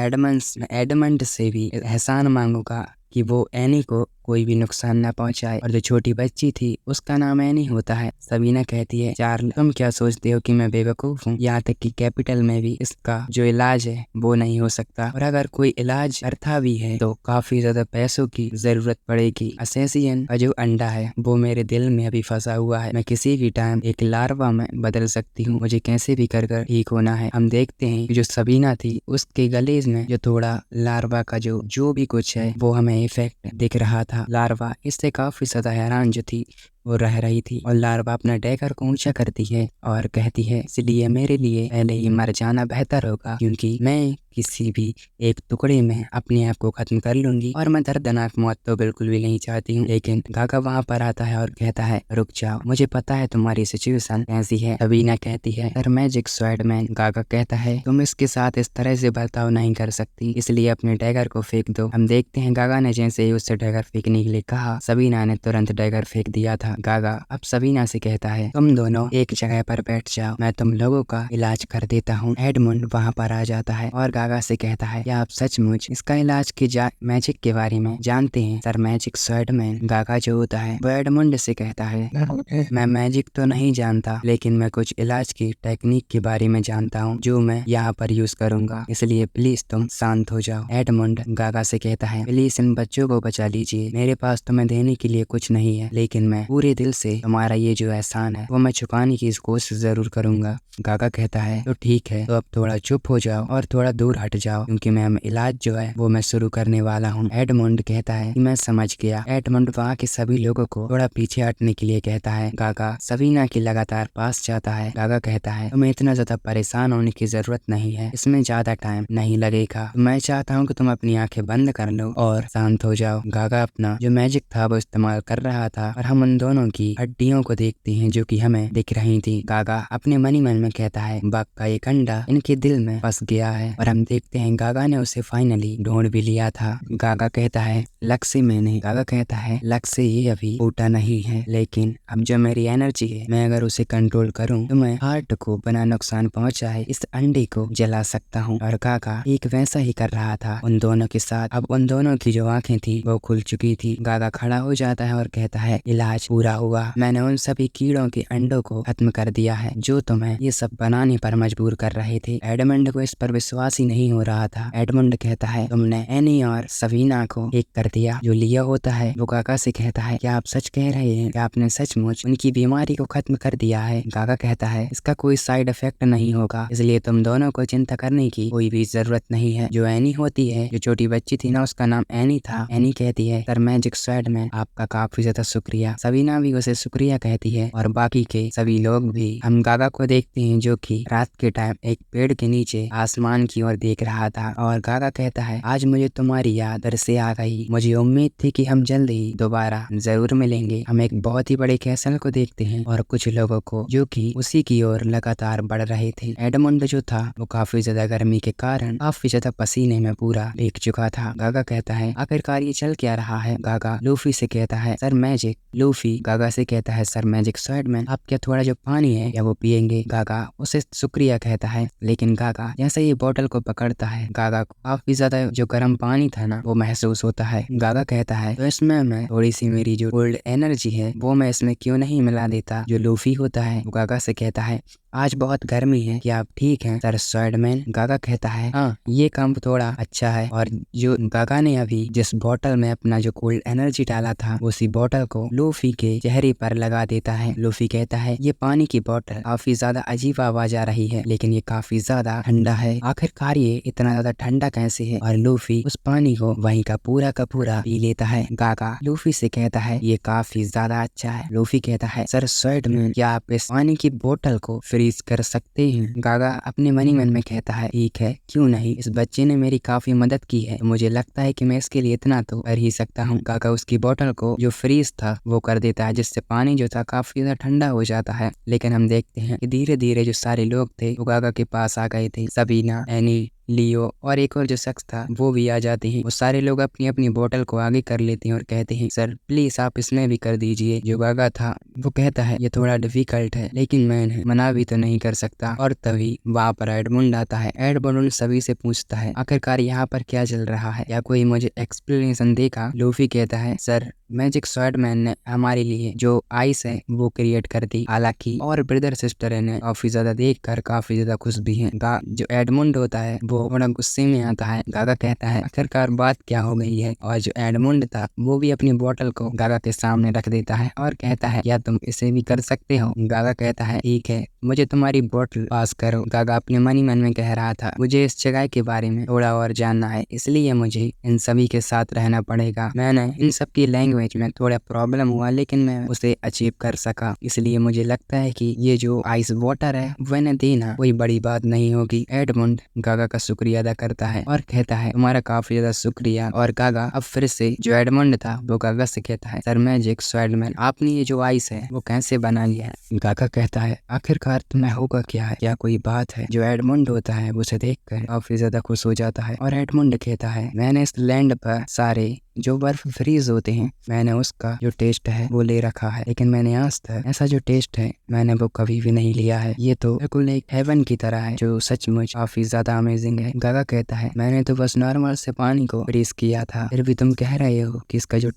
एडमंड से भी एहसान मांगूंगा कि वो एनी को कोई भी नुकसान न पहुंचाए। और जो छोटी बच्ची थी उसका नाम एनी होता है। सबीना कहती है, चार्ल तुम क्या सोचते हो कि मैं बेवकूफ हूँ? यहाँ तक कि कैपिटल में भी इसका जो इलाज है वो नहीं हो सकता, और अगर कोई इलाज करता भी है तो काफी ज्यादा पैसों की जरूरत पड़ेगी। असेसियन का जो अंडा है वो मेरे दिल में अभी फंसा हुआ है। मैं किसी भी टाइम एक लार्वा में बदल सकती हूँ। मुझे कैसे भी कर ठीक होना है। हम देखते हैं कि जो सबीना थी उसके गले में जो थोड़ा लार्वा का जो भी कुछ है वो हमें इफेक्ट दिख रहा था। लार्वा इससे काफी ज्यादा हैरान जो थी वो रह रही थी। और लार्वा अपना डैगर को ऊंचा करती है और कहती है, इसलिए मेरे लिए पहले ही मर जाना बेहतर होगा, क्योंकि मैं किसी भी एक टुकड़े में अपने आप को खत्म कर लूंगी और मैं दर्दनाक मौत तो बिल्कुल भी नहीं चाहती हूँ। लेकिन गागा वहाँ पर आता है और कहता है, रुक जाओ, मुझे पता है तुम्हारी सिचुएशन कैसी है। सबीना कहती है, सर मैजिक स्वॉर्डमैन। गागा कहता है, तुम इसके साथ इस तरह से बर्ताव नहीं कर सकती, इसलिए अपने डैगर को फेंक दो। हम देखते हैं गागा ने जैसे ही उससे डैगर फेंकने के लिए कहा, सबीना ने तुरंत डैगर फेंक दिया था। गागा अब सबीना से कहता है, तुम दोनों एक जगह पर बैठ जाओ, मैं तुम लोगों का इलाज कर देता हूँ। एडमुंड वहाँ पर आ जाता है और गागा से कहता है, क्या आप सचमुच इसका इलाज की मैजिक के बारे में जानते हैं? Sir magic swordsman. गागा जो होता है वो एडमुंड से कहता है, मैं मैजिक तो नहीं जानता, लेकिन मैं कुछ इलाज की टेक्निक के बारे में जानता हूँ जो मैं यहाँ पर यूज करूंगा, इसलिए प्लीज तुम शांत हो जाओ। एडमुंड गागा से कहता है, प्लीज इन बच्चों को बचा लीजिए, मेरे पास तुम्हें देने के लिए कुछ नहीं है, लेकिन मैं पूरी पूरे दिल से तुम्हारा ये जो एहसान है वो मैं चुकाने की कोशिश जरूर करूंगा। गागा कहता है तो ठीक है, तो अब थोड़ा चुप हो जाओ और थोड़ा दूर हट जाओ, क्योंकि मैं इलाज जो है वो मैं शुरू करने वाला हूँ। एडमंड कहता है कि मैं समझ गया। एडमंड वहाँ के सभी लोगों को थोड़ा पीछे हटने के लिए कहता है। गागा सवीना के लगातार पास जाता है। गागा कहता है तुम्हें इतना ज्यादा परेशान होने की जरूरत नहीं है, इसमें ज्यादा टाइम नहीं लगेगा। मैं चाहता हूँ कि तुम अपनी आंखें बंद कर लो और शांत हो जाओ। गागा अपना जो मैजिक था वो इस्तेमाल कर रहा था और हम उन दोनों की हड्डियों को देखते हैं जो कि हमें दिख रही थी। गागा अपने मन ही मन में कहता है बग का एक अंडा इनके दिल में फंस गया है, और हम देखते हैं गागा ने उसे फाइनली ढूंढ भी लिया था। गागा कहता है लक्ष्य मैंने। गागा कहता है लक्ष्य ये अभी टूटा नहीं है, लेकिन अब जो मेरी एनर्जी है मैं अगर उसे कंट्रोल करूं तो मैं हार्ट को बिना नुकसान पहुंचाए इस अंडे को जला सकता हूं। और गागा एक वैसा ही कर रहा था उन दोनों के साथ। अब उन दोनों की जो आंखें थी वो खुल चुकी थी। गागा खड़ा हो जाता है और कहता है इलाज पूरा हुआ। मैंने उन सभी कीड़ों के अंडों को खत्म कर दिया है जो तुम्हें ये सब बनाने पर मजबूर कर रहे थे। एडमंड को इस पर विश्वास ही नहीं हो रहा था। एडमंड कहता है तुमने एनी और सवीना को एक कर दिया। जो लिया होता है वो गागा से कहता है क्या आप सच कह रहे हैं, क्या आपने सचमुच उनकी बीमारी को खत्म कर दिया है? गागा कहता है इसका कोई साइड इफेक्ट नहीं होगा, इसलिए तुम दोनों को चिंता करने की कोई भी जरूरत नहीं है। जो एनी होती है, जो छोटी बच्ची थी ना, उसका नाम एनी था। एनी कहती है सर मैजिक स्वॉर्डमैन आपका काफी ज्यादा शुक्रिया। सवीना भी उसे शुक्रिया कहती है और बाकी के सभी लोग भी। हम गागा को देखते हैं जो कि रात के टाइम एक पेड़ के नीचे आसमान की ओर देख रहा था, और गागा कहता है आज मुझे तुम्हारी याद फिर से आ गई। मुझे उम्मीद थी कि हम जल्द ही दोबारा जरूर मिलेंगे। हम एक बहुत ही बड़े कैसल को देखते हैं और कुछ लोगों को जो कि उसी की ओर लगातार बढ़ रहे थे। एडमंड जो था वो काफी ज्यादा गर्मी के कारण काफी ज्यादा पसीने में पूरा भीग चुका था। गागा कहता है आखिरकार ये चल क्या रहा है? गागा लूफी से कहता है सर मैजिक। लूफी गागा से कहता है सर मैजिक स्वॉर्डमैन आप क्या थोड़ा जो पानी है या वो पियेंगे? गागा उसे शुक्रिया कहता है, लेकिन गागा जैसे ही बोतल को पकड़ता है गागा को काफी ज्यादा जो गर्म पानी था ना वो महसूस होता है। गागा कहता है तो इसमें मैं थोड़ी सी मेरी जो कोल्ड एनर्जी है वो मैं इसमें क्यों नहीं मिला देता? जो लूफी होता है वो गागा से कहता है आज बहुत गर्मी है, क्या आप ठीक हैं सर स्वॉर्डमैन? गागा कहता है हाँ ये काम थोड़ा अच्छा है। और जो गागा ने अभी जिस बोतल में अपना जो कोल्ड एनर्जी डाला था उसी बोतल को लूफी के चेहरे पर लगा देता है। लूफी कहता है ये पानी की बोतल काफी ज्यादा अजीब आवाज आ रही है, लेकिन ये काफी ज्यादा ठंडा है। आखिरकार ये इतना ज्यादा ठंडा कैसे है? और लूफी उस पानी को वहीं का पूरा पी लेता है। गागा लूफी से कहता है ये काफी ज्यादा अच्छा है। लूफी कहता है सर स्वॉर्डमैन क्या आप इस पानी की बोतल को फ्रीज कर सकते हैं? गागा अपने मन ही मन में कहता है ठीक है क्यों नहीं, इस बच्चे ने मेरी काफी मदद की है, मुझे लगता है कि मैं इसके लिए इतना तो कर ही सकता हूँ। गागा उसकी बोतल को जो फ्रीज था वो कर देता है, जिससे पानी जो था काफी ज्यादा ठंडा हो जाता है। लेकिन हम देखते हैं कि धीरे धीरे जो सारे लोग थे वो गागा के पास आ गए थे। सबीना, एनी, लियो और एक और जो शख्स था वो भी आ जाते हैं। वो सारे लोग अपनी अपनी बोतल को आगे कर लेते हैं और कहते हैं सर प्लीज आप इसमें भी कर दीजिए। जो गागा था वो कहता है ये थोड़ा डिफिकल्ट है, लेकिन मैं मना भी तो नहीं कर सकता। और तभी वहाँ पर एडमंड आता है। एडमंड सभी से पूछता है आखिरकार यहाँ पर क्या चल रहा है, या कोई मुझे एक्सप्लेनेशन देगा? लूफी कहता है सर मैजिक स्वॉर्डमैन ने हमारे लिए जो आइस है वो क्रिएट कर दी, हालांकि और ब्रदर सिस्टर ने काफी ज्यादा देखकर काफी ज्यादा खुश भी हैं। जो एडमंड होता है वो बड़ा गुस्से में आता है। गागा कहता है आखिरकार बात क्या हो गई है? और जो एडमंड था वो भी अपनी बोतल को गागा के सामने रख देता है और कहता है क्या तुम इसे भी कर सकते हो? गागा कहता है ठीक है मुझे तुम्हारी बोतल पास करो। गागा अपने मन ही मन में कह रहा था मुझे इस जगह के बारे में थोड़ा और जानना है, इसलिए मुझे इन सभी के साथ रहना पड़ेगा। मैंने इन सब की लैंग्वेज में थोड़ा प्रॉब्लम हुआ, लेकिन मैं उसे अचीव कर सका, इसलिए मुझे लगता है कि ये जो आइस वाटर है वो इन्हें देना कोई बड़ी बात नहीं होगी। एडमंड गागा का शुक्रिया अदा करता है और कहता है तुम्हारा काफी ज्यादा शुक्रिया। और गागा अब फिर से जो एडमंड था वो गागा से कहता है सर मैजिक स्वॉर्डमैन आपने ये जो आइस है वो कैसे बना लिया है? गागा कहता है आखिरकार तुम्हें होगा क्या है, क्या कोई बात है? जो एडमंड होता है उसे देखकर काफी ज्यादा खुश हो जाता है और एडमंड कहता है मैंने इस लैंड पर सारे जो बर्फ फ्रीज होते हैं मैंने उसका जो टेस्ट है वो ले रखा है, लेकिन मैंने आज तक ऐसा जो टेस्ट है मैंने वो कभी भी नहीं लिया है। ये तो बिल्कुल एक हेवन की तरह है जो सचमुच काफी ज्यादा अमेजिंग है। गागा कहता है मैंने तो बस नॉर्मल से पानी को फ्रीज किया था, फिर भी तुम कह रहे हो कि इसका जो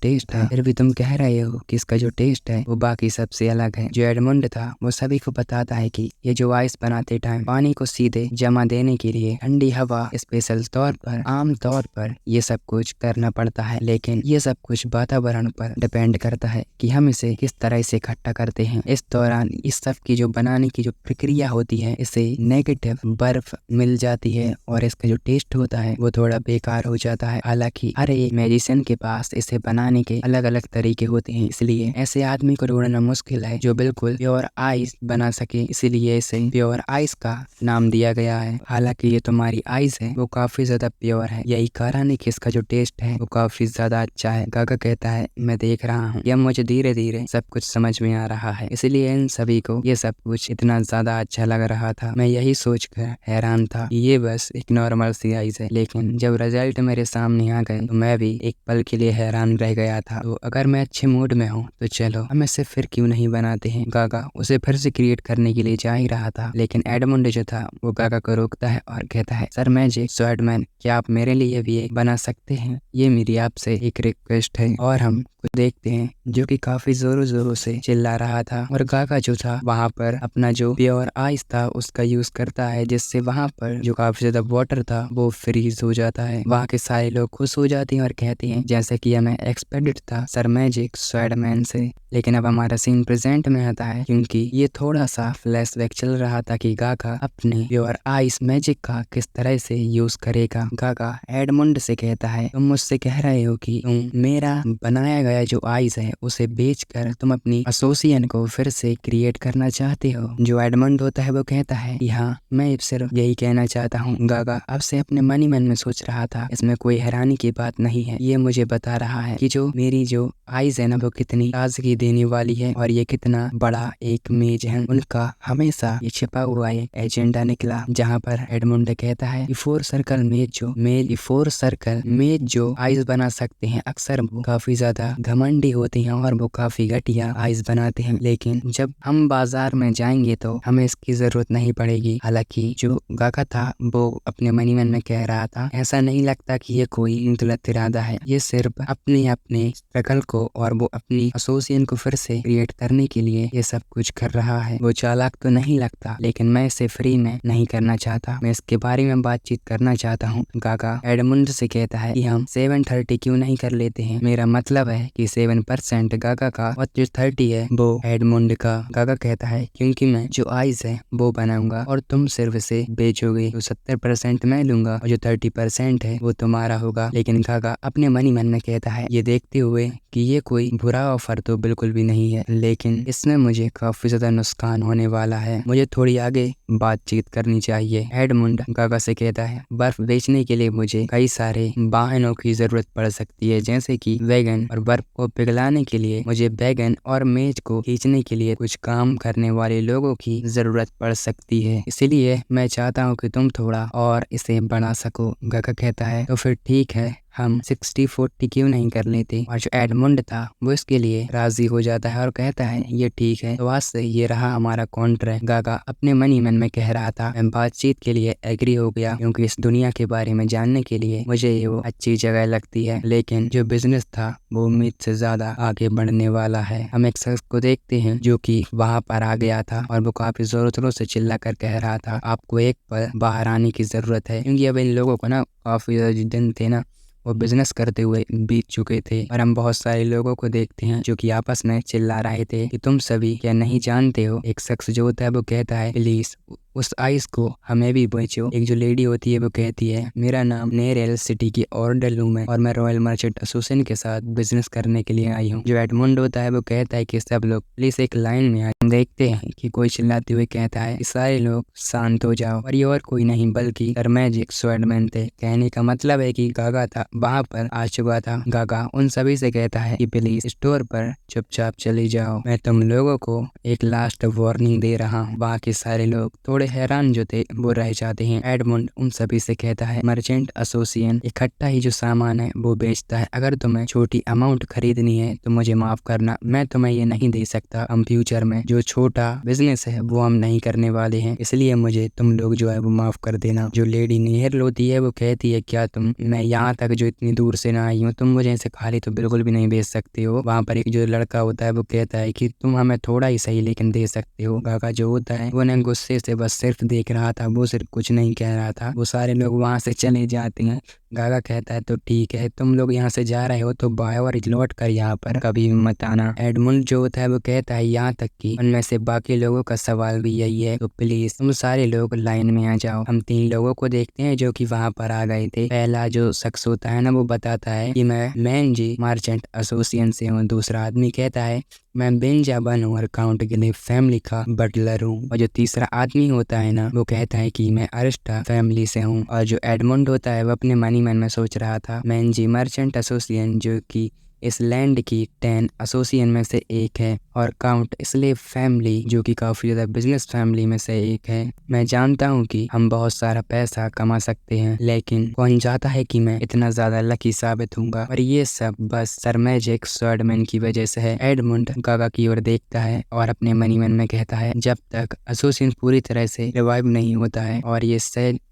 टेस्ट है वो बाकी सबसे अलग है। जो एडमंड था वो सभी को बताता है कि ये जो आइस बनाते टाइम पानी को सीधे जमा देने के लिए ठंडी हवा स्पेशल तौर पर आम तौर पर ये सब कुछ करना पड़ता है, लेकिन ये सब कुछ वातावरण पर डिपेंड करता है कि हम इसे किस तरह से इकट्ठा करते हैं। इस दौरान इस सब की जो बनाने की जो प्रक्रिया होती है, इसे नेगेटिव बर्फ मिल जाती है और इसका जो टेस्ट होता है वो थोड़ा बेकार हो जाता है। हालांकि हर एक मैजिशियन के पास इसे बनाने के अलग अलग तरीके होते हैं, इसलिए ऐसे आदमी को ढूंढना मुश्किल है जो बिल्कुल प्योर आइस बना सके, इसीलिए इसे प्योर आइस का नाम दिया गया है। हालांकि ये तुम्हारी आइस है वो काफी ज्यादा प्योर है, यही कारण है कि इसका जो टेस्ट है वो काफी ज्यादा अच्छा है। गागा कहता है मैं देख रहा हूँ, यह मुझे धीरे धीरे सब कुछ समझ में आ रहा है, इसलिए इन सभी को ये सब कुछ इतना ज्यादा अच्छा लग रहा था। मैं यही सोचकर हैरान था कि ये बस एक नॉर्मल सी आइस है, लेकिन जब रिजल्ट मेरे सामने आ गए तो मैं भी एक पल के लिए हैरान रह गया था। तो अगर मैं अच्छे मूड में हूँ तो चलो हम इसे फिर क्यों नहीं बनाते हैं। गागा उसे फिर से क्रिएट करने के लिए जा ही रहा था, लेकिन एडमंड जो था वो गागा को रोकता है और कहता है सर मैजिक स्वॉर्डमैन, क्या आप मेरे लिए भी एक बना सकते हैं? ये मेरी आपसे एक रिक्वेस्ट है। और हम देखते हैं जो कि काफी जोरों जोरों से चिल्ला रहा था और गागा जो था वहाँ पर अपना जो प्योर आइस था उसका यूज करता है, जिससे वहाँ पर जो काफी ज्यादा वाटर था वो फ्रीज हो जाता है। वहाँ के सारे लोग खुश हो जाते हैं और कहते हैं जैसे कि हमें एक्सपेक्टेड था सर मैजिक स्वॉर्डमैन से। लेकिन अब हमारा सीन प्रेजेंट में आता है, क्योंकि ये थोड़ा सा फ्लैशबैक चल रहा था कि गागा अपने प्योर आइस मैजिक का किस तरह से यूज करेगा। गागा एडमंड से कहता है तुम मुझसे कह रहे हो कि तुम मेरा बनाया गया जो आइस है उसे बेचकर तुम अपनी एसोसिएशन को फिर से क्रिएट करना चाहते हो। जो एडमंड होता है वो कहता है कि हाँ मैं सिर्फ यही कहना चाहता हूँ। गागा अब से अपने मन ही मन में सोच रहा था इसमें कोई हैरानी की बात नहीं है, ये मुझे बता रहा है कि जो मेरी जो आइस है ना वो कितनी ताजगी देने वाली है और ये कितना बड़ा एक मेज है। उनका हमेशा ये छिपा हुआ एक एजेंडा निकला, जहाँ पर एडमंड कहता है फोर सर्कल मेज फोर सर्कल मेज जो आइस बना सकते हैं अक्सर वो काफी ज्यादा घमंडी होती हैं और वो काफी घटिया आइस बनाते हैं, लेकिन जब हम बाजार में जाएंगे तो हमें इसकी जरूरत नहीं पड़ेगी। हालांकि जो गागा था वो अपने मनी मन में कह रहा था ऐसा नहीं लगता कि ये कोई गलत इरादा है, ये सिर्फ अपने स्ट्रगल को और वो अपनी एसोसिएशन को फिर से क्रिएट करने के लिए ये सब कुछ कर रहा है। वो चालाक तो नहीं लगता, लेकिन मैं इसे फ्री में नहीं करना चाहता, मैं इसके बारे में बातचीत करना चाहता हूँ। गागा एडमंड से कहता है कि हम 730 क्यों नहीं कर लेते हैं, मेरा मतलब है कि 7% गागा का और जो 30 है वो एडमंड का। गागा कहता है क्योंकि मैं जो आइस है वो बनाऊंगा और तुम सिर्फ इसे बेचोगे, तो 70% मैं लूंगा और जो 30% है वो तुम्हारा होगा। लेकिन गागा अपने मन ही मन में कहता है ये देखते हुए कि ये कोई बुरा ऑफर तो बिल्कुल भी नहीं है, लेकिन इसमें मुझे काफी ज्यादा नुकसान होने वाला है, मुझे थोड़ी आगे बातचीत करनी चाहिए। एडमंड गागा से कहता है बर्फ बेचने के लिए मुझे कई सारे वाहनों की जरूरत पड़ सकती है, जैसे कि वैगन, और बर्फ को पिघलाने के लिए मुझे वैगन और मेज को खींचने के लिए कुछ काम करने वाले लोगों की जरूरत पड़ सकती है, इसलिए मैं चाहता हूँ कि तुम थोड़ा और इसे बढ़ा सको। गागा कहता है तो फिर ठीक है, हम 60-40 क्यों नहीं कर लेते। और जो एडमंड था वो इसके लिए राजी हो जाता है और कहता है ये ठीक है, तो आज से ये रहा हमारा कॉन्ट्रैक्ट। गागा अपने मन ही मन में कह रहा था मैं बातचीत के लिए एग्री हो गया, क्योंकि इस दुनिया के बारे में जानने के लिए मुझे ये वो अच्छी जगह लगती है, लेकिन जो बिजनेस था वो उम्मीद से ज्यादा आगे बढ़ने वाला है। हम एक शख्स को देखते हैं जो कि वहाँ पर आ गया था और वो काफी जोरों शोरों से चिल्ला कर कह रहा था आपको एक पल बाहर आने की जरूरत है, क्योंकि अब इन लोगों को ना काफी दिन थे ना वो बिजनेस करते हुए बीत चुके थे। और हम बहुत सारे लोगों को देखते हैं जो कि आपस में चिल्ला रहे थे कि तुम सभी क्या नहीं जानते हो। एक शख्स जो होता है वो कहता है प्लीज उस आइस को हमें भी बेचो। एक जो लेडी होती है वो कहती है मेरा नाम नेरेल सिटी की ऑर्डर लूम है और मैं रॉयल मर्चेंट एसोसिएशन के साथ बिजनेस करने के लिए आई हूँ। जो एडमंड होता है वो कहता है कि सब लोग प्लीज एक लाइन में आए। हम देखते हैं कि कोई चिल्लाते हुए कहता है सारे लोग शांत हो जाओ, और ये और कोई नहीं बल्कि सर मैजिक स्वॉर्डमैन थे। कहने का मतलब है कि गागा था वहाँ पर आ चुका था। गागा उन सभी से कहता है कि प्लीज स्टोर पर चुपचाप चले जाओ, मैं तुम लोगों को एक लास्ट वार्निंग दे रहा हूँ। बाकी सारे लोग थोड़े हैरान जो थे वो रह जाते हैं। एडमंड उन सभी से कहता है मर्चेंट एसोसिएशन इकट्ठा ही जो सामान है वो बेचता है, अगर तुम्हें छोटी अमाउंट खरीदनी है तो मुझे माफ करना, मैं तुम्हें ये नहीं दे सकता। हम फ्यूचर में जो छोटा बिजनेस है वो हम नहीं करने वाले हैं, इसलिए मुझे तुम लोग जो है वो माफ कर देना। जो लेडी नेहर होती है वो कहती है क्या तुम, मैं यहाँ तक जो इतनी दूर से ना आई हूँ, तुम मुझे ऐसे खाली तो बिल्कुल भी नहीं बेच सकते हो। वहाँ पर एक जो लड़का होता है वो कहता है कि तुम हमें थोड़ा ही सही लेकिन दे सकते हो। गागा जो होता है वो ने गुस्से से बस सिर्फ देख रहा था, वो सिर्फ कुछ नहीं कह रहा था। वो सारे लोग वहाँ से चले जाते हैं गागा कहता है तो ठीक है, तुम लोग यहाँ से जा रहे हो तो बाय और लौट कर यहाँ पर कभी भी मत आना। एडमंड जो होता है वो कहता है यहाँ तक कि उनमें से बाकी लोगों का सवाल भी यही है, तो प्लीज तुम सारे लोग लाइन में आ जाओ। हम 3 लोगों को देखते हैं जो कि वहाँ पर आ गए थे। पहला जो शख्स होता है ना वो बताता है कि मैं मैनजी मर्चेंट एसोसिएशन से हूँ। दूसरा आदमी कहता है मैं बेंजाबन हूँ और काउंट गिले फैमिली का बटलर हूँ। और जो तीसरा आदमी होता है ना वो कहता है कि मैं अरिस्टा फैमिली से हूँ। और जो एडमंड होता है वो अपने मन ही मन में सोच रहा था मैनजी मर्चेंट एसोसिएशन जो कि इस लैंड की 10 एसोसिएशन में से एक है, और काउंट स्लेव फैमिली जो कि काफी ज्यादा बिजनेस फैमिली में से एक है। मैं जानता हूँ कि हम बहुत सारा पैसा कमा सकते हैं, लेकिन कौन चाहता है कि मैं इतना ज्यादा लकी साबित होऊंगा, और ये सब बस सर मैजिक स्वॉर्डमैन की वजह से है। एडमंड गागा की ओर देखता है और अपने मनी मन में कहता है जब तक एसोसिएशन पूरी तरह से रिवाइव नहीं होता है, और ये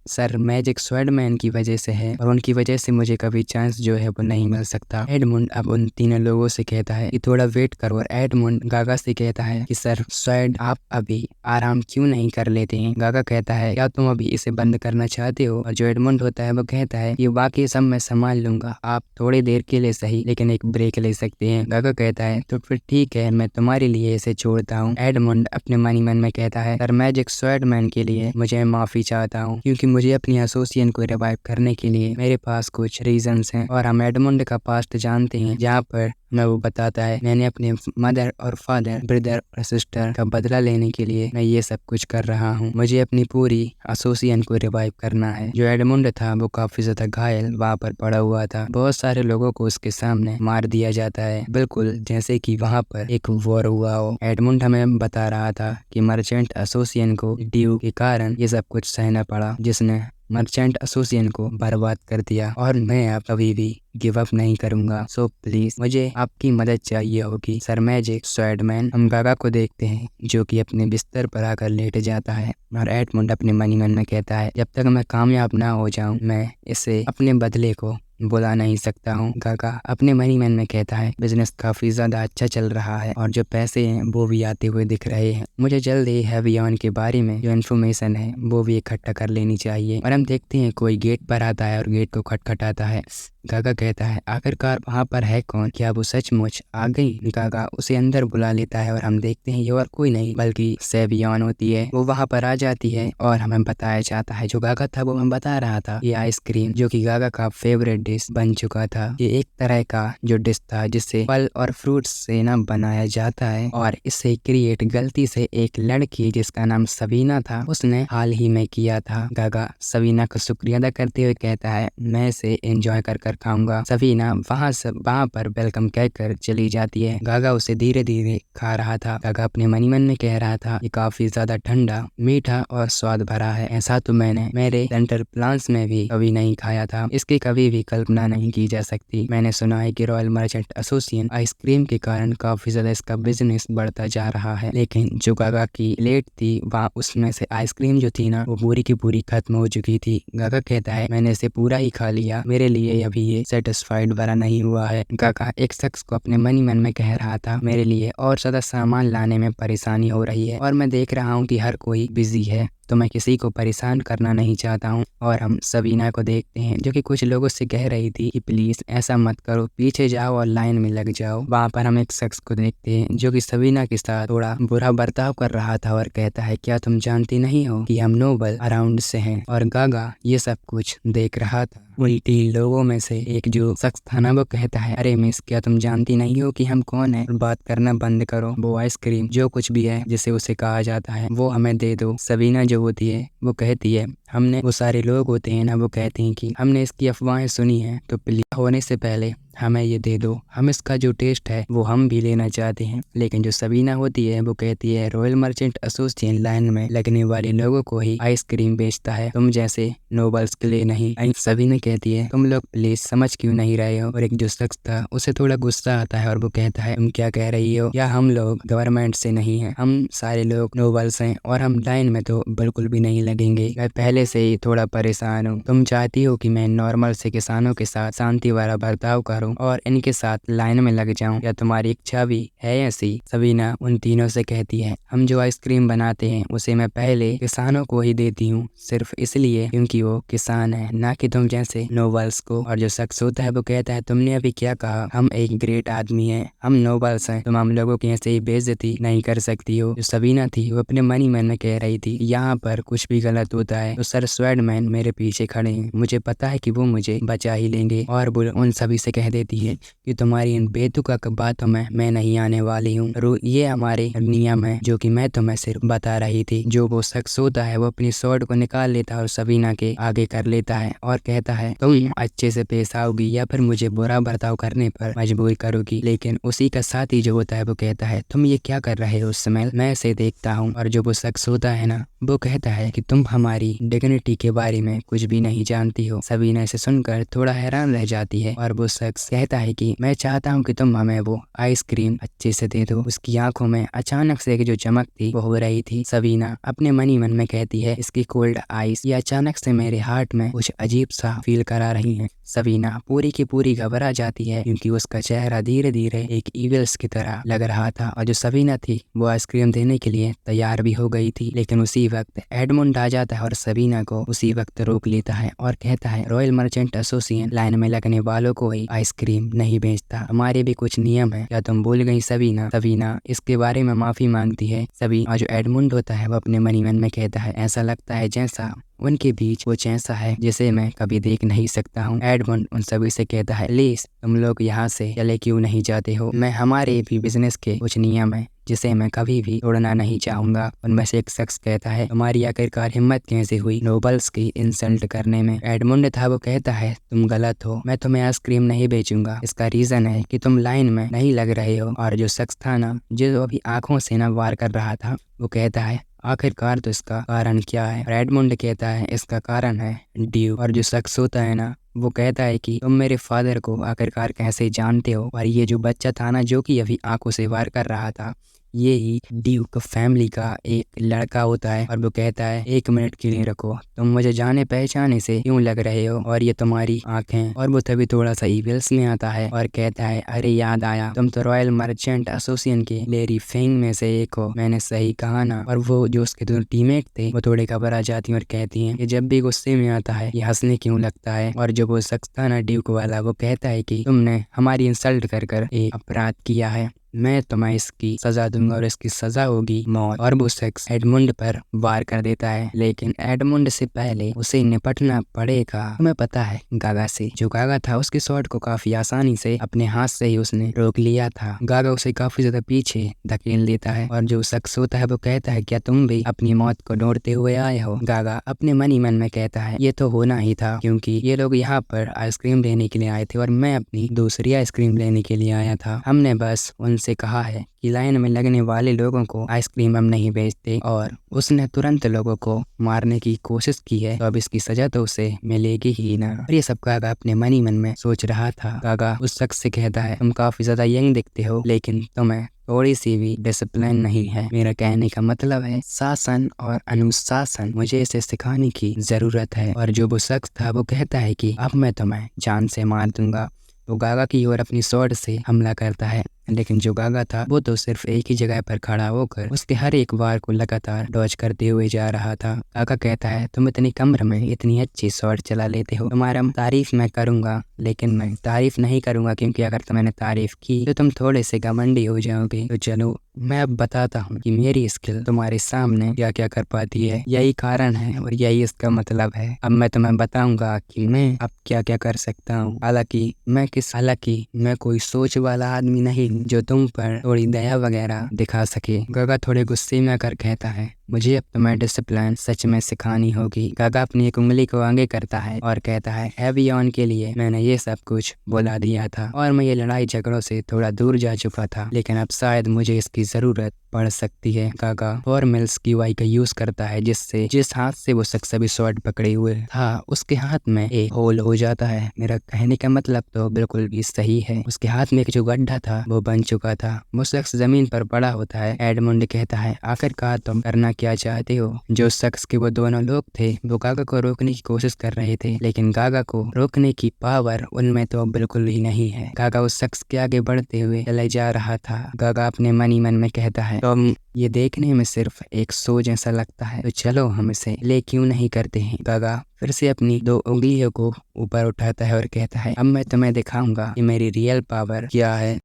सर मैजिक स्वॉर्डमैन की वजह से है, और उनकी वजह से मुझे कभी चांस जो है वो नहीं मिल सकता। एडमंड अब उन 3 लोगों से कहता है कि थोड़ा वेट करो, और एडमंड गागा से कहता है कि सर स्वॉर्ड आप अभी आराम क्यों नहीं कर लेते हैं। गागा कहता है क्या तुम अभी इसे बंद करना चाहते हो, और जो एडमंड होता है वो कहता है कि बाकी सब मैं संभाल लूंगा, आप थोड़ी देर के लिए सही लेकिन एक ब्रेक ले सकते हैं। गागा कहता है तो फिर ठीक है, मैं तुम्हारे लिए इसे छोड़ता हूँ। एडमंड अपने मनी मन में कहता है सर मैजिक स्वॉर्डमैन के लिए मुझे माफी चाहता हूँ, क्योंकि मुझे अपनी एसोसिएशन को रिवाइव करने के लिए मेरे पास कुछ रीजंस हैं, और हम एडमंड का पास्ट जानते हैं जहाँ पर मैं वो बताता है मैंने अपने मदर और फादर, ब्रदर और सिस्टर का बदला लेने के लिए मैं ये सब कुछ कर रहा हूँ। मुझे अपनी पूरी एसोसिएशन को रिवाइव करना है। जो एडमंड था वो काफी ज्यादा घायल वहाँ पर पड़ा हुआ था। बहुत सारे लोगों को उसके सामने मार दिया जाता है, बिल्कुल जैसे कि वहाँ पर एक वॉर हुआ हो। एडमंड हमें बता रहा था कि मर्चेंट एसोसिएशन को ड्यू के कारण ये सब कुछ सहना पड़ा, जिसने मर्चेंट एसोसिएशन को बर्बाद कर दिया, और मैं अब कभी भी गिव अप नहीं करूंगा। सो प्लीज मुझे आपकी मदद चाहिए होगी सर मैजिक स्वॉर्डमैन। हम गागा को देखते हैं जो कि अपने बिस्तर पर आकर लेट जाता है, और एडमंड अपने मनी मन में कहता है जब तक मैं कामयाब ना हो जाऊं मैं इसे अपने बदले को बुला नहीं सकता हूँ। गागा अपने मनी मन में कहता है बिजनेस काफी ज्यादा अच्छा चल रहा है और जो पैसे हैं वो भी आते हुए दिख रहे हैं। मुझे जल्द ही हैवियन के बारे में जो इन्फॉर्मेशन है वो भी इकट्ठा कर लेनी चाहिए। और हम देखते हैं कोई गेट पर आता है और गेट को खटखटाता है। गागा कहता है आखिरकार वहाँ पर है कौन, क्या वो सचमुच आ गई। गागा उसे अंदर बुला लेता है और हम देखते हैं ये और कोई नहीं बल्कि सेवियन होती है। वो वहाँ पर आ जाती है और हमें बताया जाता है जो गागा था वो हमें बता रहा था ये आइसक्रीम जो कि गागा का फेवरेट डिश बन चुका था। ये एक तरह का जो डिश था जिससे फल और फ्रूट्स से ना बनाया जाता है, और इसे क्रिएट गलती से एक लड़की जिसका नाम सबीना था उसने हाल ही में किया था। गागा सबीना का शुक्रिया अदा करते हुए कहता है मैं इसे एंजॉय कर खाऊंगा। सबीना वहाँ पर वेलकम कहकर चली जाती है। गागा उसे धीरे धीरे खा रहा था। गागा अपने मनी मन में कह रहा था ये काफी ज्यादा ठंडा, मीठा और स्वाद भरा है। ऐसा तो मैंने मेरे सेंटर प्लांट्स में भी कभी नहीं खाया था। इसकी कभी भी कल्पना नहीं की जा सकती। मैंने सुना है कि रॉयल मर्चेंट एसोसिएशन आइसक्रीम के कारण काफी ज्यादा इसका बिजनेस बढ़ता जा रहा है, लेकिन जो गागा की प्लेट थी वहाँ उसमें से आइसक्रीम जो थी ना वो पूरी की पूरी खत्म हो चुकी थी। गागा कहता है मैंने इसे पूरा ही खा लिया, मेरे लिए अभी ये सेटिस्फाइड वाला नहीं हुआ है। गागा एक शख्स को अपने मनी मन में कह रहा था मेरे लिए और ज्यादा सामान लाने में परेशानी हो रही है, और मैं देख रहा हूँ कि हर कोई बिजी है तो मैं किसी को परेशान करना नहीं चाहता हूँ। और हम सबीना को देखते हैं जो कि कुछ लोगों से कह रही थी कि प्लीज ऐसा मत करो, पीछे जाओ और लाइन में लग जाओ। वहाँ पर हम एक शख्स को देखते हैं जो कि सबीना के साथ थोड़ा बुरा बर्ताव कर रहा था और कहता है क्या तुम जानती नहीं हो कि हम नोबल अराउंड से हैं। और गागा ये सब कुछ देख रहा था। उल्टी लोगों में से एक जो शख्स था ना वो कहता है अरे मिस क्या तुम जानती नहीं हो कि हम कौन है, बात करना बंद करो, वो आइसक्रीम जो कुछ भी है जिसे उसे कहा जाता है वो हमें दे दो। सबीना जो होती है वो कहती है हमने, वो सारे लोग होते हैं ना वो कहते हैं कि हमने इसकी अफवाहें सुनी है तो प्लीज होने से पहले हमें ये दे दो, हम इसका जो टेस्ट है वो हम भी लेना चाहते हैं। लेकिन जो सबीना होती है वो कहती है रॉयल मर्चेंट एसोसिएशन लाइन में लगने वाले लोगों को ही आइसक्रीम बेचता है, तुम जैसे नोबल्स के लिए नहीं। सबीना कहती है तुम लोग प्लीज समझ क्यों नहीं रहे हो। और एक जो शख्स था उसे थोड़ा गुस्सा आता है और वो कहता है तुम क्या कह रही हो, या हम लोग गवर्नमेंट से नहीं है, हम सारे लोग नोबल्स हैं और हम लाइन में तो बिल्कुल भी नहीं लगेंगे। मैं पहले पहले से ही थोड़ा परेशान हूँ। तुम चाहती हो कि मैं नॉर्मल से किसानों के साथ शांति वाला बर्ताव करूँ और इनके साथ लाइन में लग जाऊँ, या तुम्हारी इच्छा भी है ऐसी? सबीना उन तीनों से कहती है, हम जो आइसक्रीम बनाते हैं उसे मैं पहले किसानों को ही देती हूँ, सिर्फ इसलिए क्योंकि वो किसान है, ना कि तुम जैसे नोबल्स को। और जो शख्स होता है वो कहता है, तुमने अभी क्या कहा? हम एक ग्रेट आदमी है, हम नोबल्स हैं, तुम हम लोगों की ऐसे ही बेइज्जती नहीं कर सकती हो। जो सबीना थी वो अपने मन ही मन में कह रही थी, यहाँ पर कुछ भी गलत होता है तो सर स्वैडमैन मेरे पीछे खड़े हैं, मुझे पता है कि वो मुझे बचा ही लेंगे। और वो उन सभी से कह देती है कि तुम्हारी इन बेतुका बातों में मैं नहीं आने वाली हूँ, ये हमारे नियम है जो कि मैं तुम्हें सिर्फ बता रही थी। जो वो शख्स होता है वो अपनी स्वॉर्ड को निकाल लेता है और सबीना के आगे कर लेता है और कहता है, तुम अच्छे से पेश आओगी या फिर मुझे बुरा बर्ताव करने पर मजबूर करोगी। लेकिन उसी का साथी जो होता है वो कहता है, तुम ये क्या कर रहे हो स्मेल, मैं इसे देखता हूँ। और जो वो शख्स होता है ना वो कहता है कि तुम हमारी डिग्निटी के बारे में कुछ भी नहीं जानती हो। सबीना इसे सुनकर थोड़ा हैरान रह जाती है और वो शख्स कहता है कि मैं चाहता हूँ कि तुम हमें वो आइसक्रीम अच्छे से दे दो। उसकी आंखों में अचानक से जो चमक थी वो हो रही थी। सबीना अपने मन ही मन में कहती है, इसकी कोल्ड आइस ये अचानक से मेरे हार्ट में कुछ अजीब सा फील करा रही है। सबीना पूरी की पूरी घबरा जाती है क्योंकि उसका चेहरा धीरे धीरे एक ईविल्स की तरह लग रहा था। और जो सबीना थी वो आइसक्रीम देने के लिए तैयार भी हो गई थी, लेकिन उसी वक्त एडमुंड आ जाता है और सबीना को उसी वक्त रोक लेता है और कहता है, रॉयल मर्चेंट एसोसिएशन लाइन में लगने वालों को ही आइसक्रीम नहीं बेचता, हमारे भी कुछ नियम है, क्या तुम भूल गई सबीना? सबीना इसके बारे में माफी मांगती है। सभी और जो एडमुंड होता है वो अपने मन ही मन में कहता है, ऐसा लगता है जैसा उनके बीच कुछ ऐसा है जिसे मैं कभी देख नहीं सकता हूँ। एडमुंड उन सभी से कहता है, प्लीज तुम लोग यहाँ से चले क्यों नहीं जाते हो? मैं हमारे भी बिजनेस के कुछ नियम है जिसे मैं कभी भी तोड़ना नहीं चाहूंगा। उनमें से एक शख्स कहता है, तुम्हारी आखिरकार हिम्मत कैसे हुई नोबल्स की इंसल्ट करने में? एडमुंड था वो कहता है, तुम गलत हो, मैं तुम्हें आइसक्रीम नहीं बेचूंगा, इसका रीजन है कि तुम लाइन में नहीं लग रहे हो। और जो शख्स था ना जो अभी आंखों से ना वार कर रहा था वो कहता है, आखिरकार तो इसका कारण क्या है? एडमुंड कहता है, इसका कारण है ड्यू। और जो शख्स होता है ना वो कहता है कि तुम मेरे फादर को आखिरकार कैसे जानते हो? और ये जो बच्चा था ना जो कि अभी आंखों से वार कर रहा था ये ही ड्यूक फैमिली का एक लड़का होता है। और वो कहता है, एक मिनट के लिए रखो, तुम मुझे जाने पहचाने से क्यों लग रहे हो और ये तुम्हारी आंखें? और वो तभी थोड़ा सा ईविल्स में आता है और कहता है, अरे याद आया, तुम तो रॉयल मर्चेंट एसोसिएशन के लेरी फेंग में से एक हो, मैंने सही कहा ना? और वो जो उसके दो टीममेट थे वो थोड़े घबरा जाती हैं और कहती हैं कि जब भी गुस्से में आता है ये हंसने क्यों लगता है? और जो वो शख्स था ना ड्यूक वाला वो कहता है कि तुमने हमारी इंसल्ट कर कर एक अपराध किया है, मैं तुम्हें इसकी सजा दूंगा और इसकी सजा होगी मौत। और वो शख्स एडमुंड पर वार कर देता है, लेकिन एडमुंड से पहले उसे निपटना पड़ेगा तुम्हें पता है गागा से। जो गागा था उसकी शॉट को काफी आसानी से अपने हाथ से ही उसने रोक लिया था। गागा उसे काफी ज्यादा पीछे धकेल देता है और जो शख्स होता है वो कहता है, क्या तुम भी अपनी मौत को ढूंढते हुए आए हो? गागा अपने मन ही मन में कहता है, ये तो होना ही था क्योंकि ये लोग यहाँ पर आइसक्रीम लेने के लिए आए थे और मैं अपनी दूसरी आइसक्रीम लेने के लिए आया था। हमने बस उनसे कहा है कि लाइन में लगने वाले लोगों को आइसक्रीम हम नहीं बेचते और उसने तुरंत लोगों को मारने की कोशिश की है, तो अब इसकी सजा तो उसे मिलेगी ही ना। और ये सब गागा अपने मन ही मन में सोच रहा था। गागा उस शख्स से कहता है, तुम काफी ज्यादा यंग दिखते हो लेकिन तुम्हें थोड़ी सी भी डिसिप्लिन नहीं है। मेरा कहने का मतलब है शासन और अनुशासन, मुझे इसे सिखाने की जरूरत है। और जो वो शख्स था वो कहता है कि अब मैं तुम्हें जान से मार दूंगा। वो गागा की ओर अपनी स्वॉर्ड से हमला करता है, लेकिन जो गागा था वो तो सिर्फ एक ही जगह पर खड़ा होकर उसके हर एक वार को लगातार डॉज करते हुए जा रहा था। गागा कहता है, तुम इतनी कम उम्र में इतनी अच्छी स्वॉर्ड चला लेते हो, तुम्हारा तारीफ मैं करूंगा, लेकिन मैं तारीफ नहीं करूंगा क्योंकि अगर तुमने तारीफ की तो तुम थोड़े से घमंडी हो जाओगे। तो चलो मैं अब बताता हूँ कि मेरी स्किल तुम्हारे सामने क्या क्या कर पाती है। यही कारण है और यही इसका मतलब है। अब मैं तुम्हें बताऊंगा कि मैं अब क्या क्या कर सकता हूँ। हालांकि मैं कोई सोच वाला आदमी नहीं जो तुम पर थोड़ी दया वगैरह दिखा सके। गागा थोड़े गुस्से में आकर कहता है, मुझे अब तुम्हें डिसिप्लिन सच में सिखानी होगी। गागा अपनी एक उंगली को आगे करता है और कहता है, हैवी ऑन के लिए मैंने ये सब कुछ बुला दिया था और मैं ये लड़ाई झगड़ों से थोड़ा दूर जा चुका था, लेकिन अब शायद मुझे इसकी जरूरत पड़ सकती है। गागा 4 मिल्स की वाई का यूज करता है जिस हाथ से वो शख्स अभी स्वॉर्ड पकड़े हुए था उसके हाथ में एक होल हो जाता है। मेरा कहने का मतलब तो बिल्कुल भी सही है। उसके हाथ में एक जो गड्ढा था वो बन चुका था। वो शख्स जमीन पर पड़ा होता है। एडमुंड कहता है, आखिरकार तुम करना क्या चाहते हो? जो शख्स के वो दोनों लोग थे वो गागा को रोकने की कोशिश कर रहे थे, लेकिन गागा को रोकने की पावर उनमें तो बिल्कुल भी नहीं है। गागा उस शख्स के आगे बढ़ते हुए चले जा रहा था। गागा अपने मन ही मन में कहता है, तो ये देखने में सिर्फ एक शो जैसा लगता है, तो चलो हम इसे ले क्यों नहीं करते हैं। गागा फिर से अपनी 2 उंगलियों को ऊपर उठाता है और कहता है, अब मैं तुम्हें दिखाऊंगा कि मेरी रियल पावर क्या है।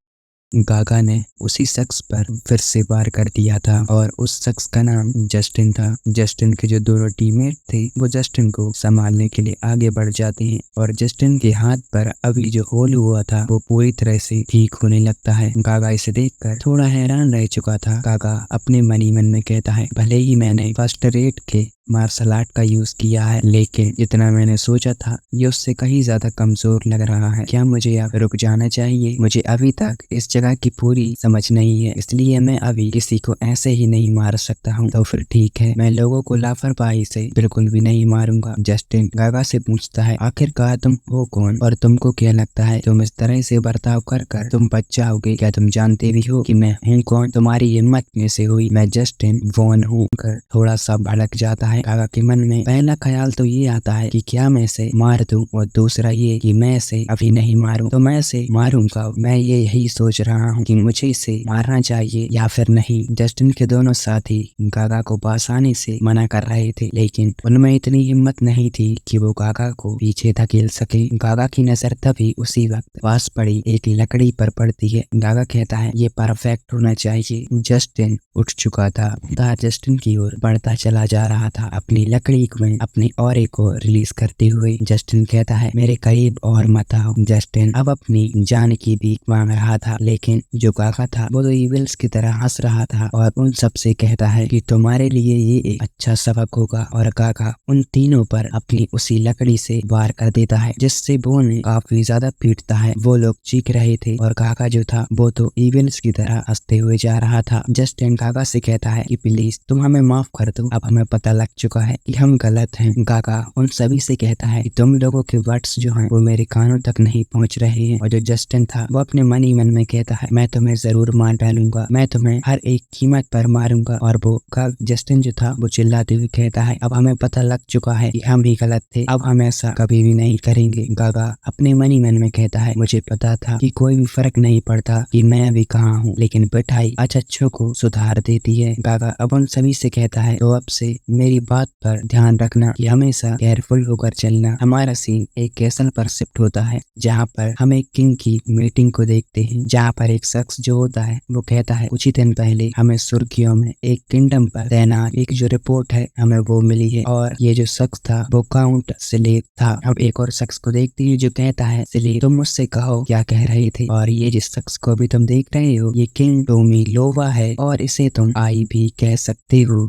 गागा ने उसी शख्स पर फिर से वार कर दिया था और उस शख्स का नाम जस्टिन था। जस्टिन के जो दोनों टीममेट थे वो जस्टिन को संभालने के लिए आगे बढ़ जाते हैं और जस्टिन के हाथ पर अभी जो होल हुआ था वो पूरी तरह से ठीक होने लगता है। गागा इसे देखकर थोड़ा हैरान रह चुका था। गागा अपने मन ही मन में कहता है, भले ही मैंने फर्स्ट रेट के मार्शल आर्ट का यूज किया है, लेकिन जितना मैंने सोचा था ये उससे कहीं ज्यादा कमजोर लग रहा है। क्या मुझे यहाँ रुक जाना चाहिए? मुझे अभी तक इस जगह की पूरी समझ नहीं है, इसलिए मैं अभी किसी को ऐसे ही नहीं मार सकता हूँ। तो फिर ठीक है, मैं लोगों को लापरवाही से बिल्कुल भी नहीं मारूंगा। जस्टिन गागा से पूछता है, आखिरकार तुम हो कौन और तुमको क्या लगता है तुम इस तरह से बर्ताव कर कर तुम बच जाओगे? क्या तुम जानते भी हो कि मैं हूँ कौन? तुम्हारी हिम्मत में से हुई? मैं जस्टिन वॉन हूँ। थोड़ा सा भड़क जाता है। गागा के मन में पहला ख्याल तो ये आता है कि क्या मैं इसे मार दूं, और दूसरा ये कि मैं इसे अभी नहीं मारूं तो मैं इसे मारूंगा। मैं ये यही सोच रहा हूँ कि मुझे इसे मारना चाहिए या फिर नहीं। जस्टिन के दोनों साथी गागा को आसानी से मना कर रहे थे, लेकिन उनमें इतनी हिम्मत नहीं थी कि वो गागा को पीछे धकेल सके। गागा की नजर तभी उसी वक्त पास पड़ी एक लकड़ी पर पड़ती है। गागा कहता है, ये परफेक्ट होना चाहिए। जस्टिन उठ चुका था, जस्टिन की ओर बढ़ता चला जा रहा था, अपनी लकड़ी में अपने ऑरे को रिलीज करते हुए। जस्टिन कहता है, मेरे करीब और मत आओ। जस्टिन अब अपनी जान की भीख मांग रहा था, लेकिन जो गागा था वो तो इविल्स की तरह हंस रहा था और उन सब से कहता है कि तुम्हारे लिए ये एक अच्छा सबक होगा। और गागा उन तीनों पर अपनी उसी लकड़ी से वार कर देता है, जिससे वो उन्हें काफी ज्यादा पीटता है। वो लोग चीख रहे थे और गागा जो था वो तो इविल्स की तरह हंसते हुए जा रहा था। जस्टिन गागा से कहता है कि प्लीज तुम हमें माफ कर दो, अब हमें पता लग चुका है कि हम गलत हैं। गागा उन सभी से कहता है कि तुम लोगों के वर्ड्स जो हैं वो मेरे कानों तक नहीं पहुंच रहे हैं। और जो जस्टिन था वो अपने मन ही मन में कहता है, मैं तुम्हें जरूर मार डालूंगा, मैं तुम्हें हर एक कीमत पर मारूंगा। और वो जस्टिन जो था वो चिल्लाते हुए कहता है, अब हमें पता लग चुका है कि हम ही गलत थे, अब हम ऐसा कभी भी नहीं करेंगे। गागा अपने मन ही मन में कहता है, मुझे पता था कि कोई भी फर्क नहीं पड़ता कि मैं अभी कहाँ हूँ, लेकिन पिटाई अच्छों को सुधार देती है। गागा अब उन सभी से कहता है, तो अब से मेरी बात पर ध्यान रखना कि हमेशा केयरफुल होकर चलना। हमारा सीन एक कैसल पर शिफ्ट होता है, जहाँ पर हम एक किंग की मीटिंग को देखते हैं, जहाँ पर एक शख्स जो होता है वो कहता है, कुछ ही दिन पहले हमें सुर्खियों में एक किंगडम पर तैनात एक जो रिपोर्ट है हमें वो मिली है, और ये जो शख्स था वो काउंट स्लेव था। अब एक और शख्स को देखते हैं जो कहता है, स्लेव तुम मुझसे कहो क्या कह रहे थे? और ये जिस शख्स को अभी तुम देख रहे हो ये किंग टोमी लोवा है, और इसे तुम आई भी कह सकते हो।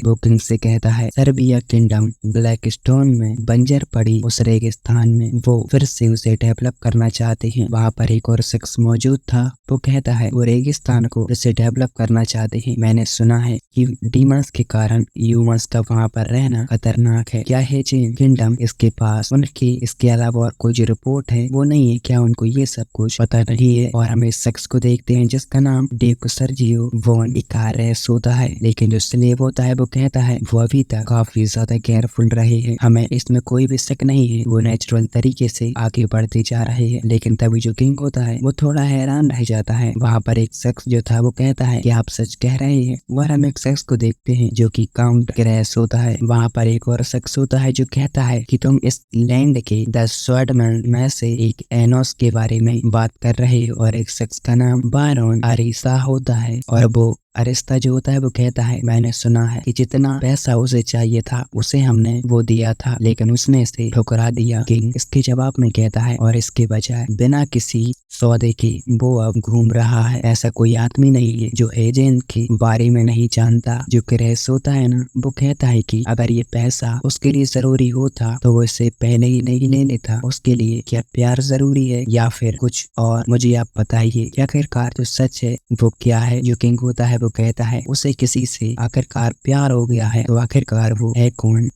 वो किंग से कहता है, सर्बिया किंगडम ब्लैक स्टोन में बंजर पड़ी उस रेगिस्तान में वो फिर से उसे डेवलप करना चाहते हैं। वहाँ पर एक और शख्स मौजूद था, वो कहता है वो रेगिस्तान को फिर से डेवलप करना चाहते हैं। मैंने सुना है कि डीमंस के कारण ह्यूमंस का वहाँ पर रहना खतरनाक है। क्या है किंगडम इसके पास उनकी इसके अलावा और कोई जो रिपोर्ट है वो नहीं है? क्या उनको ये सब कुछ पता नहीं है? और हम इस शख्स को देखते हैं जिसका नाम डेको सर्जियो वॉन इकारेस होता है, लेकिन जो स्लेव होता है वो कहता है वो अभी तक काफी ज्यादा केयरफुल रहे हैं, हमें इसमें कोई भी शक नहीं है, वो नेचुरल तरीके से आगे बढ़ते जा रहे हैं। लेकिन तभी जो किंग होता है वो थोड़ा हैरान रह जाता है। वहाँ पर एक शख्स जो था वो कहता है कि आप सच कह रहे हैं। और हम एक शख्स को देखते हैं जो कि काउंट ग्रेस होता है। वहाँ पर एक और शख्स होता है जो कहता है कि तुम इस लैंड के 10 स्वॉर्डमैन में से एक एनोस के बारे में बात कर रहे हो। और एक शख्स का नाम बारोन अरिसा होता है, और वो अरिस्ता जो होता है वो कहता है, मैंने सुना है कि जितना पैसा उसे चाहिए था उसे हमने वो दिया था, लेकिन उसने इसे ठुकरा दिया। किंग इसके जवाब में कहता है, और इसके बजाय बिना किसी सौदे के वो अब घूम रहा है। ऐसा कोई आदमी नहीं है जो एजेंट के बारे में नहीं जानता। जो क्रेस होता है ना, वो कहता है कि अगर ये पैसा उसके लिए जरूरी होता तो वो इसे पहले ही नहीं ले लेता। उसके लिए क्या प्यार जरूरी है या फिर कुछ और? मुझे आप बताइए, आखिरकार जो सच है वो क्या है? जो किंग होता है वो कहता है, उसे किसी से आखिरकार प्यार हो गया है, तो आखिरकार वो है कौन?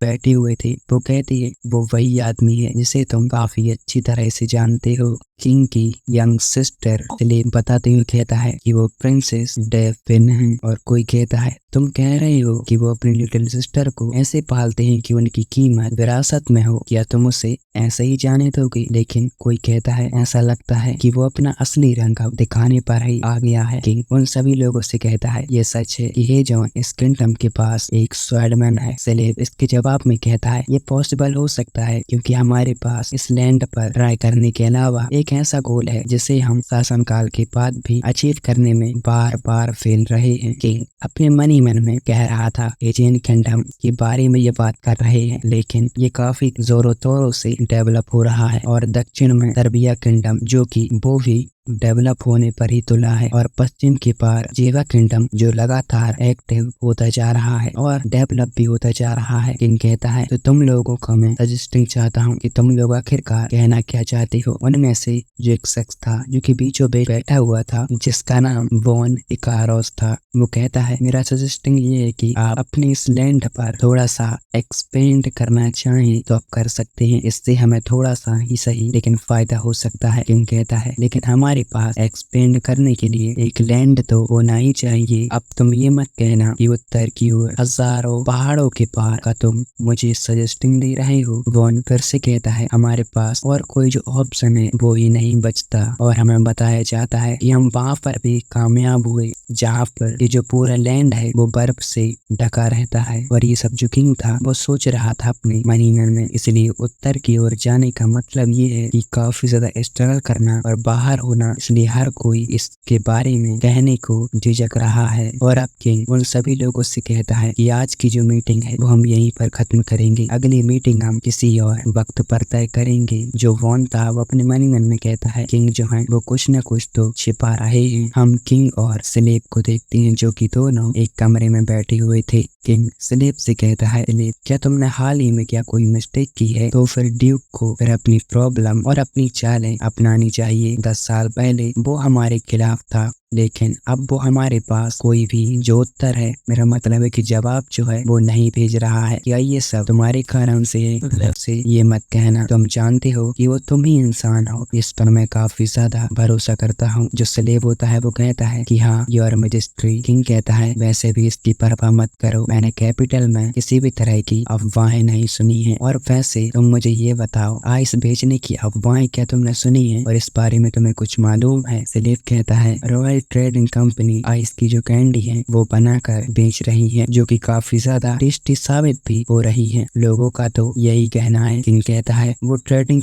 बैठे हुए थे वो कहती है, वो वही आदमी है जिसे तुम काफी अच्छी तरह से जानते हो, किंग की उसकी यंग सिस्टर स्लेव बताते हुए कहता है कि वो प्रिंसेस डेफिन है, और कोई कहता है तुम कह रहे हो कि वो अपनी लिटिल सिस्टर को ऐसे पालते हैं कि उनकी कीमत विरासत में हो, क्या तुम उसे ऐसे ही जाने दोगे? लेकिन कोई कहता है ऐसा लगता है कि वो अपना असली रंग दिखाने पर ही आ गया है। किंग उन सभी लोगों से कहता है ये सच है कि हे जॉन, इस किंगडम के पास एक स्वॉर्डमैन है। स्लेव इसके जवाब में कहता है ये पॉसिबल हो सकता है क्योंकि हमारे पास इस लैंड पर ट्राई करने के अलावा एक ऐसा गोल है जिसे हम शासनकाल के बाद भी अचीव करने में बार बार फेल रहे हैं। किंग अपने मनी मन में कह रहा था एजियन किंगडम के बारे में ये बात कर रहे हैं, लेकिन ये काफी जोरों तोरों से डेवलप हो रहा है, और दक्षिण में सर्बिया किंगडम जो कि वो भी डेवलप होने पर ही तुला है, और पश्चिम के पार जेवा किंगडम जो लगातार एक्टिव होता जा रहा है और डेवलप भी होता जा रहा है। किंग कहता है तो तुम लोगों को मैं सजेस्टिंग चाहता हूँ कि तुम लोग आखिरकार कहना क्या चाहते हो। उनमें से जो एक शख्स था जो कि बीचों बीच बैठा हुआ था जिसका नाम वॉन इकारोस था, वो कहता है मेरा सजेस्टिंग ये है कि आप अपने इस लैंड पर थोड़ा सा एक्सपेंड करना चाहें तो आप कर सकते हैं, इससे हमें थोड़ा सा ही सही लेकिन फायदा हो सकता है। किंग कहता है लेकिन हमारे पास एक्सपेंड करने के लिए एक लैंड तो होना ही चाहिए। अब तुम ये मत कहना कि उत्तर की ओर हजारों पहाड़ों के पार का तुम मुझे सजेस्टिंग दे रहे हो। वॉन फिर से कहता है हमारे पास और कोई जो ऑप्शन है वो ही नहीं बचता, और हमें बताया जाता है कि हम वहां पर भी कामयाब हुए जहाँ पर ये जो पूरा लैंड है वो बर्फ से ढका रहता है। और ये सब जो किंग था वो सोच रहा था अपने मनी मन में, इसलिए उत्तर की ओर जाने का मतलब ये है कि काफी ज्यादा स्ट्रगल करना और बाहर होना, इसलिए हर कोई इसके बारे में कहने को झिझक रहा है। और अब किंग उन सभी लोगों से कहता है कि आज की जो मीटिंग है वो हम यहीं पर खत्म करेंगे, अगली मीटिंग हम किसी और वक्त पर तय करेंगे। जो वॉन था वो अपने मनी मन में कहता है किंग जो है वो कुछ न कुछ तो छिपा रहे हैं। हम किंग और स्लेव को देखते हैं जो कि दोनों एक कमरे में बैठे हुए थे। किंग स्लेव से कहता है स्लेव क्या तुमने हाल ही में क्या कोई मिस्टेक की है? तो फिर ड्यूक को फिर अपनी प्रॉब्लम और अपनी चालें अपनानी चाहिए। 10 साल पहले वो हमारे खिलाफ था, लेकिन अब वो हमारे पास कोई भी जो उत्तर है, मेरा मतलब है कि जवाब जो है वो नहीं भेज रहा है। क्या ये सब तुम्हारे कारण से ये मत कहना, तुम जानते हो कि वो तुम ही इंसान हो, इस पर मैं काफी ज्यादा भरोसा करता हूँ। जो स्लेव होता है वो कहता है कि हाँ योर मैजेस्टी। किंग कहता है वैसे भी इसकी परवाह मत करो, मैंने कैपिटल में किसी भी तरह की अफवाहें नहीं सुनी है। और वैसे तुम मुझे ये बताओ आइस बेचने की अफवाहें क्या तुमने सुनी है और इस बारे में तुम्हें कुछ मालूम है? स्लेव कहता है रॉयल ट्रेडिंग कंपनी आइस की जो कैंडी है वो बनाकर बेच रही है, जो कि काफी ज्यादा टेस्टी साबित भी हो रही है। लोगों का तो यही कहना है। किंग कहता है वो ट्रेडिंग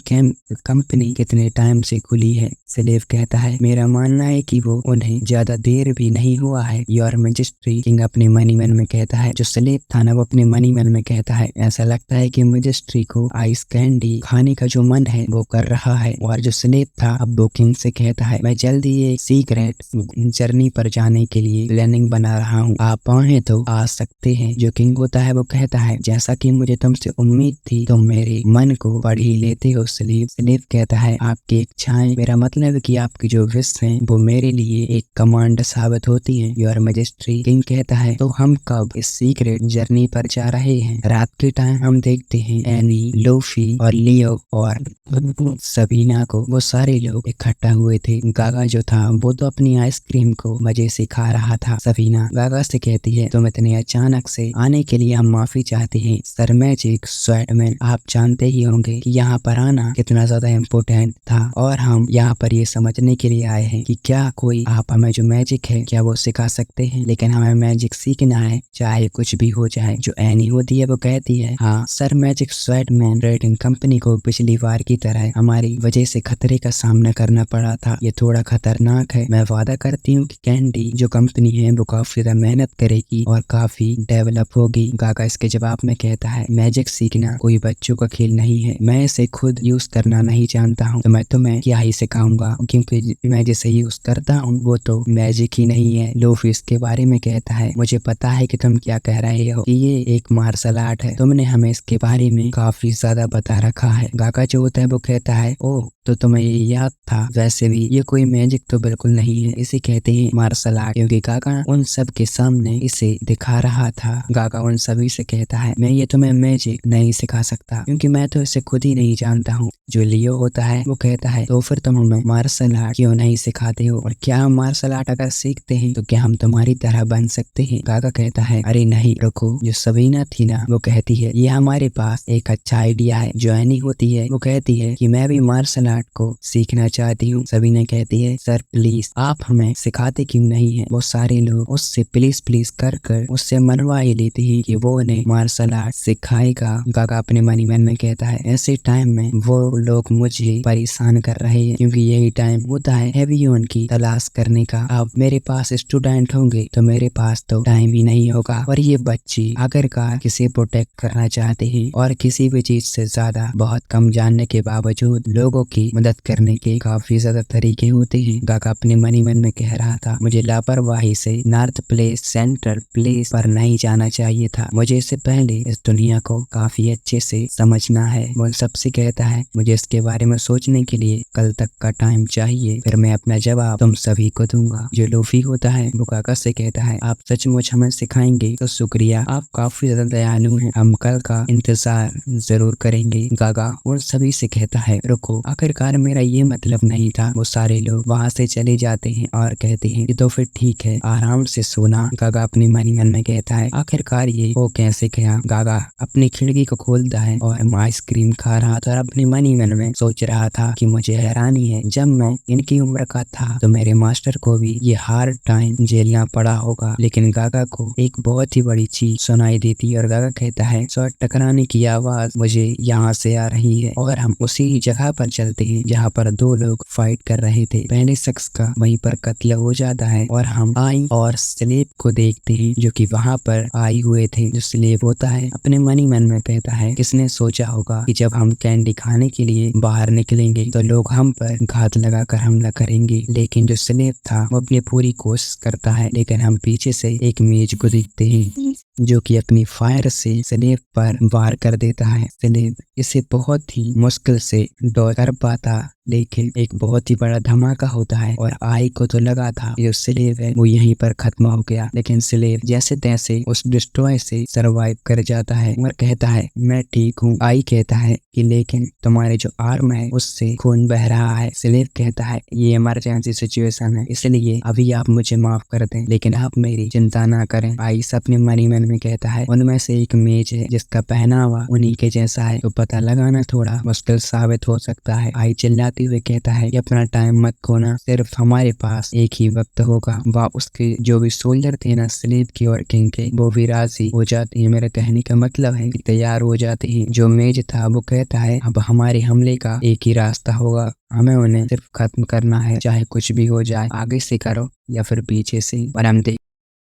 कंपनी कितने टाइम से खुली है? स्लेव कहता है मेरा मानना है कि वो उन्हें ज्यादा देर भी नहीं हुआ है योर मैजेस्टी। किंग अपने मनी मन में कहता है, जो स्लेव था ना वो अपने मनी मन में कहता है ऐसा लगता है कि मैजेस्टी को आइस कैंडी खाने का जो मन है वो कर रहा है। और जो स्लेव था अब वो किंग से कहता है मैं जल्दी ये सीक्रेट जर्नी पर जाने के लिए प्लानिंग बना रहा हूँ, आप आए तो आ सकते हैं। जो किंग होता है वो कहता है जैसा कि मुझे तुमसे उम्मीद थी तुम मेरे मन को पढ़ ही लेते हो स्लेव। स्लेव कहता है आपकी इच्छाएं, मेरा मतलब है कि आपकी जो विश है वो मेरे लिए एक कमांड साबित होती है योर मैजेस्टी। किंग कहता है तो हम कब इस सीक्रेट जर्नी पर जा रहे हैं? रात के टाइम हम देखते हैं एनी, लोफी और लियो और सबीना को वो सारे लोग इकट्ठा हुए थे। गागा जो था वो तो अपनी आइसक्रीम को मजे से खा रहा था। सबीना गागा से कहती है तुम इतने अचानक से आने के लिए हम माफी चाहते हैं सर मैजिक स्वॉर्डमैन, आप जानते ही होंगे कि यहाँ पर आना कितना ज्यादा इम्पोर्टेंट था, और हम यहाँ पर ये समझने के लिए आए हैं कि क्या कोई आप हमें जो मैजिक है क्या वो सिखा सकते हैं। लेकिन हमें मैजिक सीखना है चाहे कुछ भी हो जाए। जो एनी होती है वो कहती है हाँ sir magic swordsman trading company को पिछली बार की तरह हमारी वजह से खतरे का सामना करना पड़ा था, ये थोड़ा खतरनाक है। मैं वादा करती हूँ कि कैंडी जो कंपनी है वो काफी ज्यादा मेहनत करेगी और काफी डेवलप होगी। गागा इसके जवाब में कहता है मैजिक सीखना कोई बच्चों का खेल नहीं है, मैं इसे खुद यूज करना नहीं जानता हूँ तो मैं तुम्हें क्या ही सिखाऊंगा, क्योंकि मैं जिसे यूज करता हूँ वो तो मैजिक ही नहीं है। लोफी इसके बारे में कहता है मुझे पता है कि तुम क्या कह रहे हो कि ये एक मार्शल आर्ट है, तुमने हमें इसके बारे में काफी ज्यादा बता रखा है। गागा जो होता है वो कहता है ओह तो तुम्हें ये याद था? वैसे भी ये कोई मैजिक तो बिल्कुल नहीं है, इसे कहते हैं मार्शल आर्ट। क्योंकि गागा उन सब के सामने इसे दिखा रहा था। गागा उन सभी से कहता है, मैं ये तुम्हें मैजिक नहीं सिखा सकता क्योंकि मैं तो इसे खुद ही नहीं जानता हूँ। जो लियो होता है वो कहता है, तो फिर तुम हमें मार्शल आर्ट क्यों नहीं सिखाते हो? और क्या हम मार्शल आर्ट अगर सीखते हैं तो क्या हम तुम्हारी तरह बन सकते हैं? गागा कहता है, अरे नहीं रुको। जो सबीना थी ना, वो कहती है, ये हमारे पास एक अच्छा आइडिया है। जो एनी होती है वो कहती है कि मैं भी मार्शल आर्ट को सीखना चाहती हूँ। सबीना कहती है, सर प्लीज आप हमें सिखाते क्यों नहीं है? वो सारे लोग उससे प्लीज प्लीज कर कर उससे मनवा ही लेते हैं कि वो उन्हें मार्शल आर्ट सिखाएगा। गागा अपने मन ही मन में कहता है, ऐसे टाइम में वो लोग मुझे परेशान कर रहे हैं क्योंकि यही टाइम होता है हेबियोन की तलाश करने का। अब मेरे पास स्टूडेंट होंगे तो मेरे पास तो टाइम ही नहीं होगा। और ये बच्चे आखिरकार किसे प्रोटेक्ट करना चाहते हैं और किसी भी चीज से ज्यादा बहुत कम जानने के बावजूद लोगों की मदद करने के काफी ज्यादा तरीके होते हैं। गागा अपने मन ही मन में कह रहा था, मुझे लापरवाही से नॉर्थ प्लेस सेंट्रल प्लेस पर नहीं जाना चाहिए था। मुझे इससे पहले इस दुनिया को काफी अच्छे से समझना है। वो सबसे कहता है, मुझे इसके बारे में सोचने के लिए कल तक का टाइम चाहिए, फिर मैं अपना जवाब तुम सभी को दूंगा। जो लूफी होता है वो गागा से कहता है, आप सचमुच हमें सिखाएंगे तो शुक्रिया, आप काफी ज्यादा दयालु हैं। हम कल का इंतजार जरूर करेंगे। गागा उन सभी से कहता है, रुको, आखिरकार मेरा ये मतलब नहीं था। वो सारे लोग वहाँ से चले जाते हैं और कहते हैं, तो फिर ठीक है, आराम से सोना। गागा अपने मन ही मन में कहता है, आखिरकार ये वो कैसे गया? गागा अपनी खिड़की को खोलता है और आइसक्रीम खा रहा था और अपने मन ही मन में सोच रहा था कि मुझे हैरानी है, जब मैं इनकी उम्र का था तो मेरे मास्टर को भी ये हार्ड टाइम झेलना पड़ा होगा। लेकिन गागा को एक बहुत ही बड़ी चीज सुनाई देती है और गागा कहता है, शॉट टकराने की आवाज मुझे यहाँ से आ रही है और हम उसी जगह पर चलते हैं जहाँ पर दो लोग फाइट कर रहे थे। पहले शख्स का वहीं पर कत्ल हो जाता है और हम आई और स्लेब को देखते हैं जो कि वहाँ पर आए हुए थे। जो स्लेब होता है अपने मन ही मन में कहता है, किसने सोचा होगा कि जब हम कैंडी खाने के लिए बाहर निकलेंगे तो लोग हम पर घात लगाकर हमला करेंगे। लेकिन जो स्लेब था वो अपनी पूरी कोशिश करता है, लेकिन हम पीछे से एक मेज को देखते हैं जो कि अपनी फायर से स्लेब पर वार कर देता है। स्लेब इसे बहुत ही मुश्किल से डॉज कर पाता, लेकिन एक बहुत ही बड़ा धमाका होता है और आई को तो लगा था जो स्लेब है वो यहीं पर खत्म हो गया। लेकिन स्लेब जैसे तैसे उस डिस्ट्रॉय से सरवाइव कर जाता है और कहता है, मैं ठीक हूँ। आई कहता है कि लेकिन तुम्हारे जो आर्म है उससे खून बह रहा है। स्लेब कहता है, ये इमरजेंसी सिचुएशन है, इसलिए अभी आप मुझे माफ कर दें, लेकिन आप मेरी चिंता ना करें। आई अपने मन ही मन में कहता है, उनमें से एक मेज है जिसका पहनावा उन्हीं के जैसा है, तो पता लगाना थोड़ा मुश्किल साबित हो सकता है। आई चिल्लाते हुए कहता है कि अपना टाइम मत खोना, सिर्फ हमारे पास एक ही वक्त होगा। वह उसके जो भी सोल्जर थे ना, स्लेब की और किंग के, वो भी राजी हो जाते हैं। मेरे कहने का मतलब है कि तैयार हो जाते हैं। जो मेज था वो कहता है, अब हमारे हमले का एक ही रास्ता होगा, हमें उन्हें सिर्फ खत्म करना है, चाहे कुछ भी हो जाए, आगे से करो या फिर पीछे से।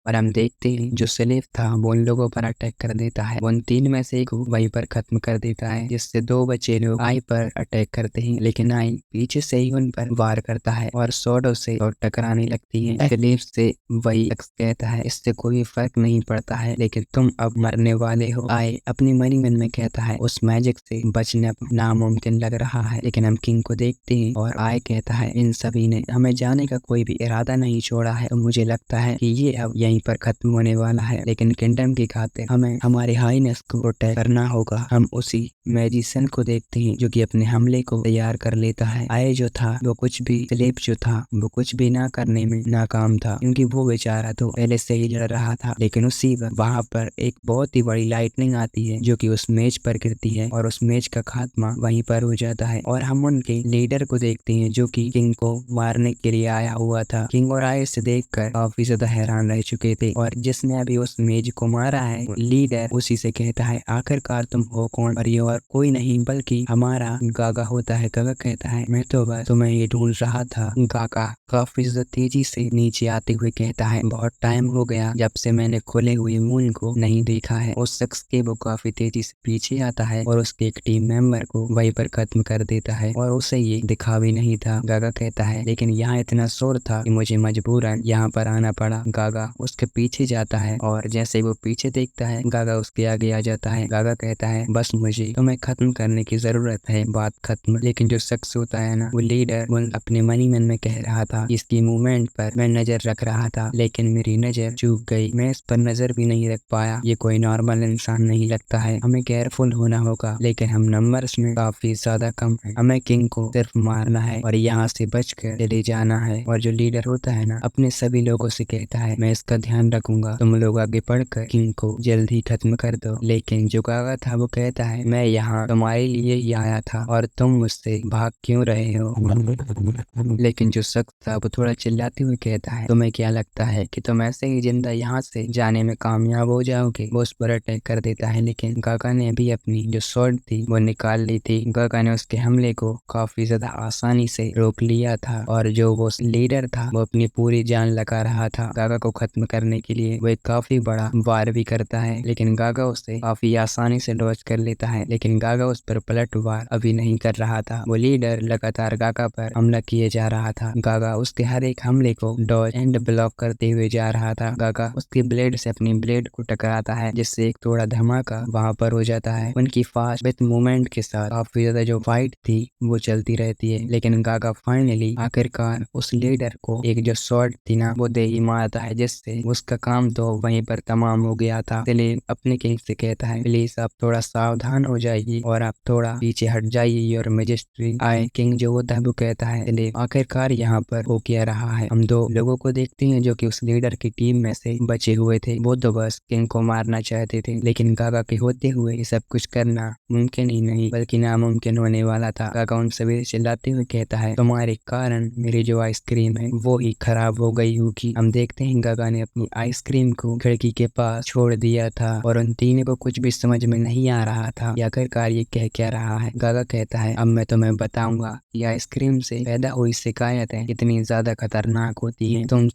और हम देखते हैं जो स्लेब था वो उन लोगों पर अटैक कर देता है। उन तीन में से एक को वहीं पर खत्म कर देता है, जिससे दो बच्चे लोग आई पर अटैक करते हैं, लेकिन आई पीछे से ही उन पर वार करता है और सोडो से और टकराने लगती है। स्लेब से वही शख्स कहता है, इससे कोई फर्क नहीं पड़ता है, लेकिन तुम अब मरने वाले हो। आई अपनी मन ही मन में कहता है, उस मैजिक से बचना नामुमकिन लग रहा है। लेकिन हम किंग को देखते हैं और आई कहता है, इन सभी ने हमें जाने का कोई भी इरादा नहीं छोड़ा है, तो मुझे लगता है कि ये अब यहीं पर खत्म होने वाला है। लेकिन किंगडम की खातिर हमें हमारे हाईनेस को प्रोटेक्ट करना होगा। हम उसी मैजिशियन को देखते हैं जो कि अपने हमले को तैयार कर लेता है। आए जो था वो कुछ भी, स्लेब जो था वो कुछ भी ना करने में नाकाम था, क्योंकि वो बेचारा तो पहले से ही लड़ रहा था। लेकिन उसी वक्त वहाँ पर एक बहुत ही बड़ी लाइटनिंग आती है जो कि उस मेज पर गिरती है और उस मेज का खात्मा वहीं पर हो जाता है। और हम उनके लीडर को देखते हैं जो कि किंग को मारने के लिए आया हुआ था। किंग और आए से देखकर काफी ज्यादा हैरान रह चुके थे और जिसने अभी उस मेज को मारा है लीडर उसी से कहता है, आखिरकार तुम हो कौन? और ये और कोई नहीं बल्कि हमारा गागा होता है। गागा कहता है, मैं तो बस तुम्हें ये ढूंढ रहा था। गागा काफी तेजी से नीचे आते हुए कहता है, बहुत टाइम हो गया जब से मैंने खुले हुए मून को नहीं देखा है। उस शख्स के वो काफी तेजी से पीछे आता है और उसके एक टीम मेंबर को वहीं पर खत्म कर देता है और उसे ये दिखा भी नहीं था। गागा कहता है, लेकिन यहाँ इतना शोर था कि मुझे मजबूरन यहाँ पर आना पड़ा। गागा उस उसके पीछे जाता है और जैसे ही वो पीछे देखता है गागा उसके आगे आ जाता है। गागा कहता है बस मुझे तुम्हें खत्म करने की जरूरत है, बात खत्म। लेकिन जो शख्स होता है ना वो लीडर, वो अपने मन ही मन में कह रहा था इसकी मूवमेंट पर मैं नजर रख रहा था लेकिन मेरी नजर चूक गई, मैं इस पर नजर भी नहीं रख पाया, ये कोई नॉर्मल इंसान नहीं लगता है, हमें केयरफुल होना होगा। लेकिन हम नंबर्स में काफी ज्यादा कम है, हमें किंग को सिर्फ मारना है और यहाँ से बचकर चले जाना है। और जो लीडर होता है ना अपने सभी लोगों से कहता है मैं इसका ध्यान रखूंगा, तुम लोग आगे बढ़कर किंग को जल्द ही खत्म कर दो। लेकिन जो गागा था वो कहता है मैं यहाँ तुम्हारे लिए ही आया था और तुम मुझसे भाग क्यों रहे हो। लेकिन जो शख्स था वो थोड़ा चिल्लाते हुए कहता है तुम्हें क्या लगता है कि तुम ऐसे ही जिंदा यहाँ से जाने में कामयाब हो जाओगे। वो उस पर अटैक कर देता है लेकिन गागा ने भी अपनी जो स्वॉर्ड थी वो निकाल ली थी। गागा ने उसके हमले को काफी ज्यादा आसानी से रोक लिया था और जो वो लीडर था वो अपनी पूरी जान लगा रहा था गागा को खत्म करने के लिए। वो एक काफी बड़ा वार भी करता है लेकिन गागा उसे काफी आसानी से डॉज कर लेता है। लेकिन गागा उस पर पलट वार अभी नहीं कर रहा था। वो लीडर लगातार गागा पर हमला किए जा रहा था। गागा उसके हर एक हमले को डॉज एंड ब्लॉक करते हुए जा रहा था। गागा उसके ब्लेड से अपनी ब्लेड को टकराता है जिससे एक थोड़ा धमाका वहां पर हो जाता है। उनकी फास्ट विथ मूवमेंट के साथ काफी ज्यादा जो फाइट थी वो चलती रहती है लेकिन गागा फाइनली आखिरकार उस लीडर को एक जो शॉट थी ना वो दे ही मारता है जिससे उसका काम तो वहीं पर तमाम हो गया था। इसलिए अपने किंग से कहता है प्लीज आप थोड़ा सावधान हो जाइए और आप थोड़ा पीछे हट जाइए योर मैजेस्टी। आए किंग जो होता है वो कहता है चलिए आखिरकार यहाँ पर हो क्या रहा है। हम दो लोगों को देखते हैं जो कि उस लीडर की टीम में से बचे हुए थे। वो तो बस किंग को मारना चाहते थे लेकिन गागा के होते हुए ये सब कुछ करना मुमकिन ही नहीं बल्कि नामुमकिन होने वाला था। गागा उन सभी चिल्लाते हुए कहता है तुम्हारे कारण मेरी जो आइसक्रीम है वो ही खराब हो गई होगी। हम देखते हैं गागा ने अपनी आइसक्रीम को खिड़की के पास छोड़ दिया था और उन तीनों को कुछ भी समझ में नहीं आ रहा था कि आखिरकार ये कह क्या रहा है। गागा कहता है अब मैं तुम्हें बताऊंगा कि आइसक्रीम से पैदा हुई शिकायतें कितनी ज्यादा खतरनाक होती है। तुम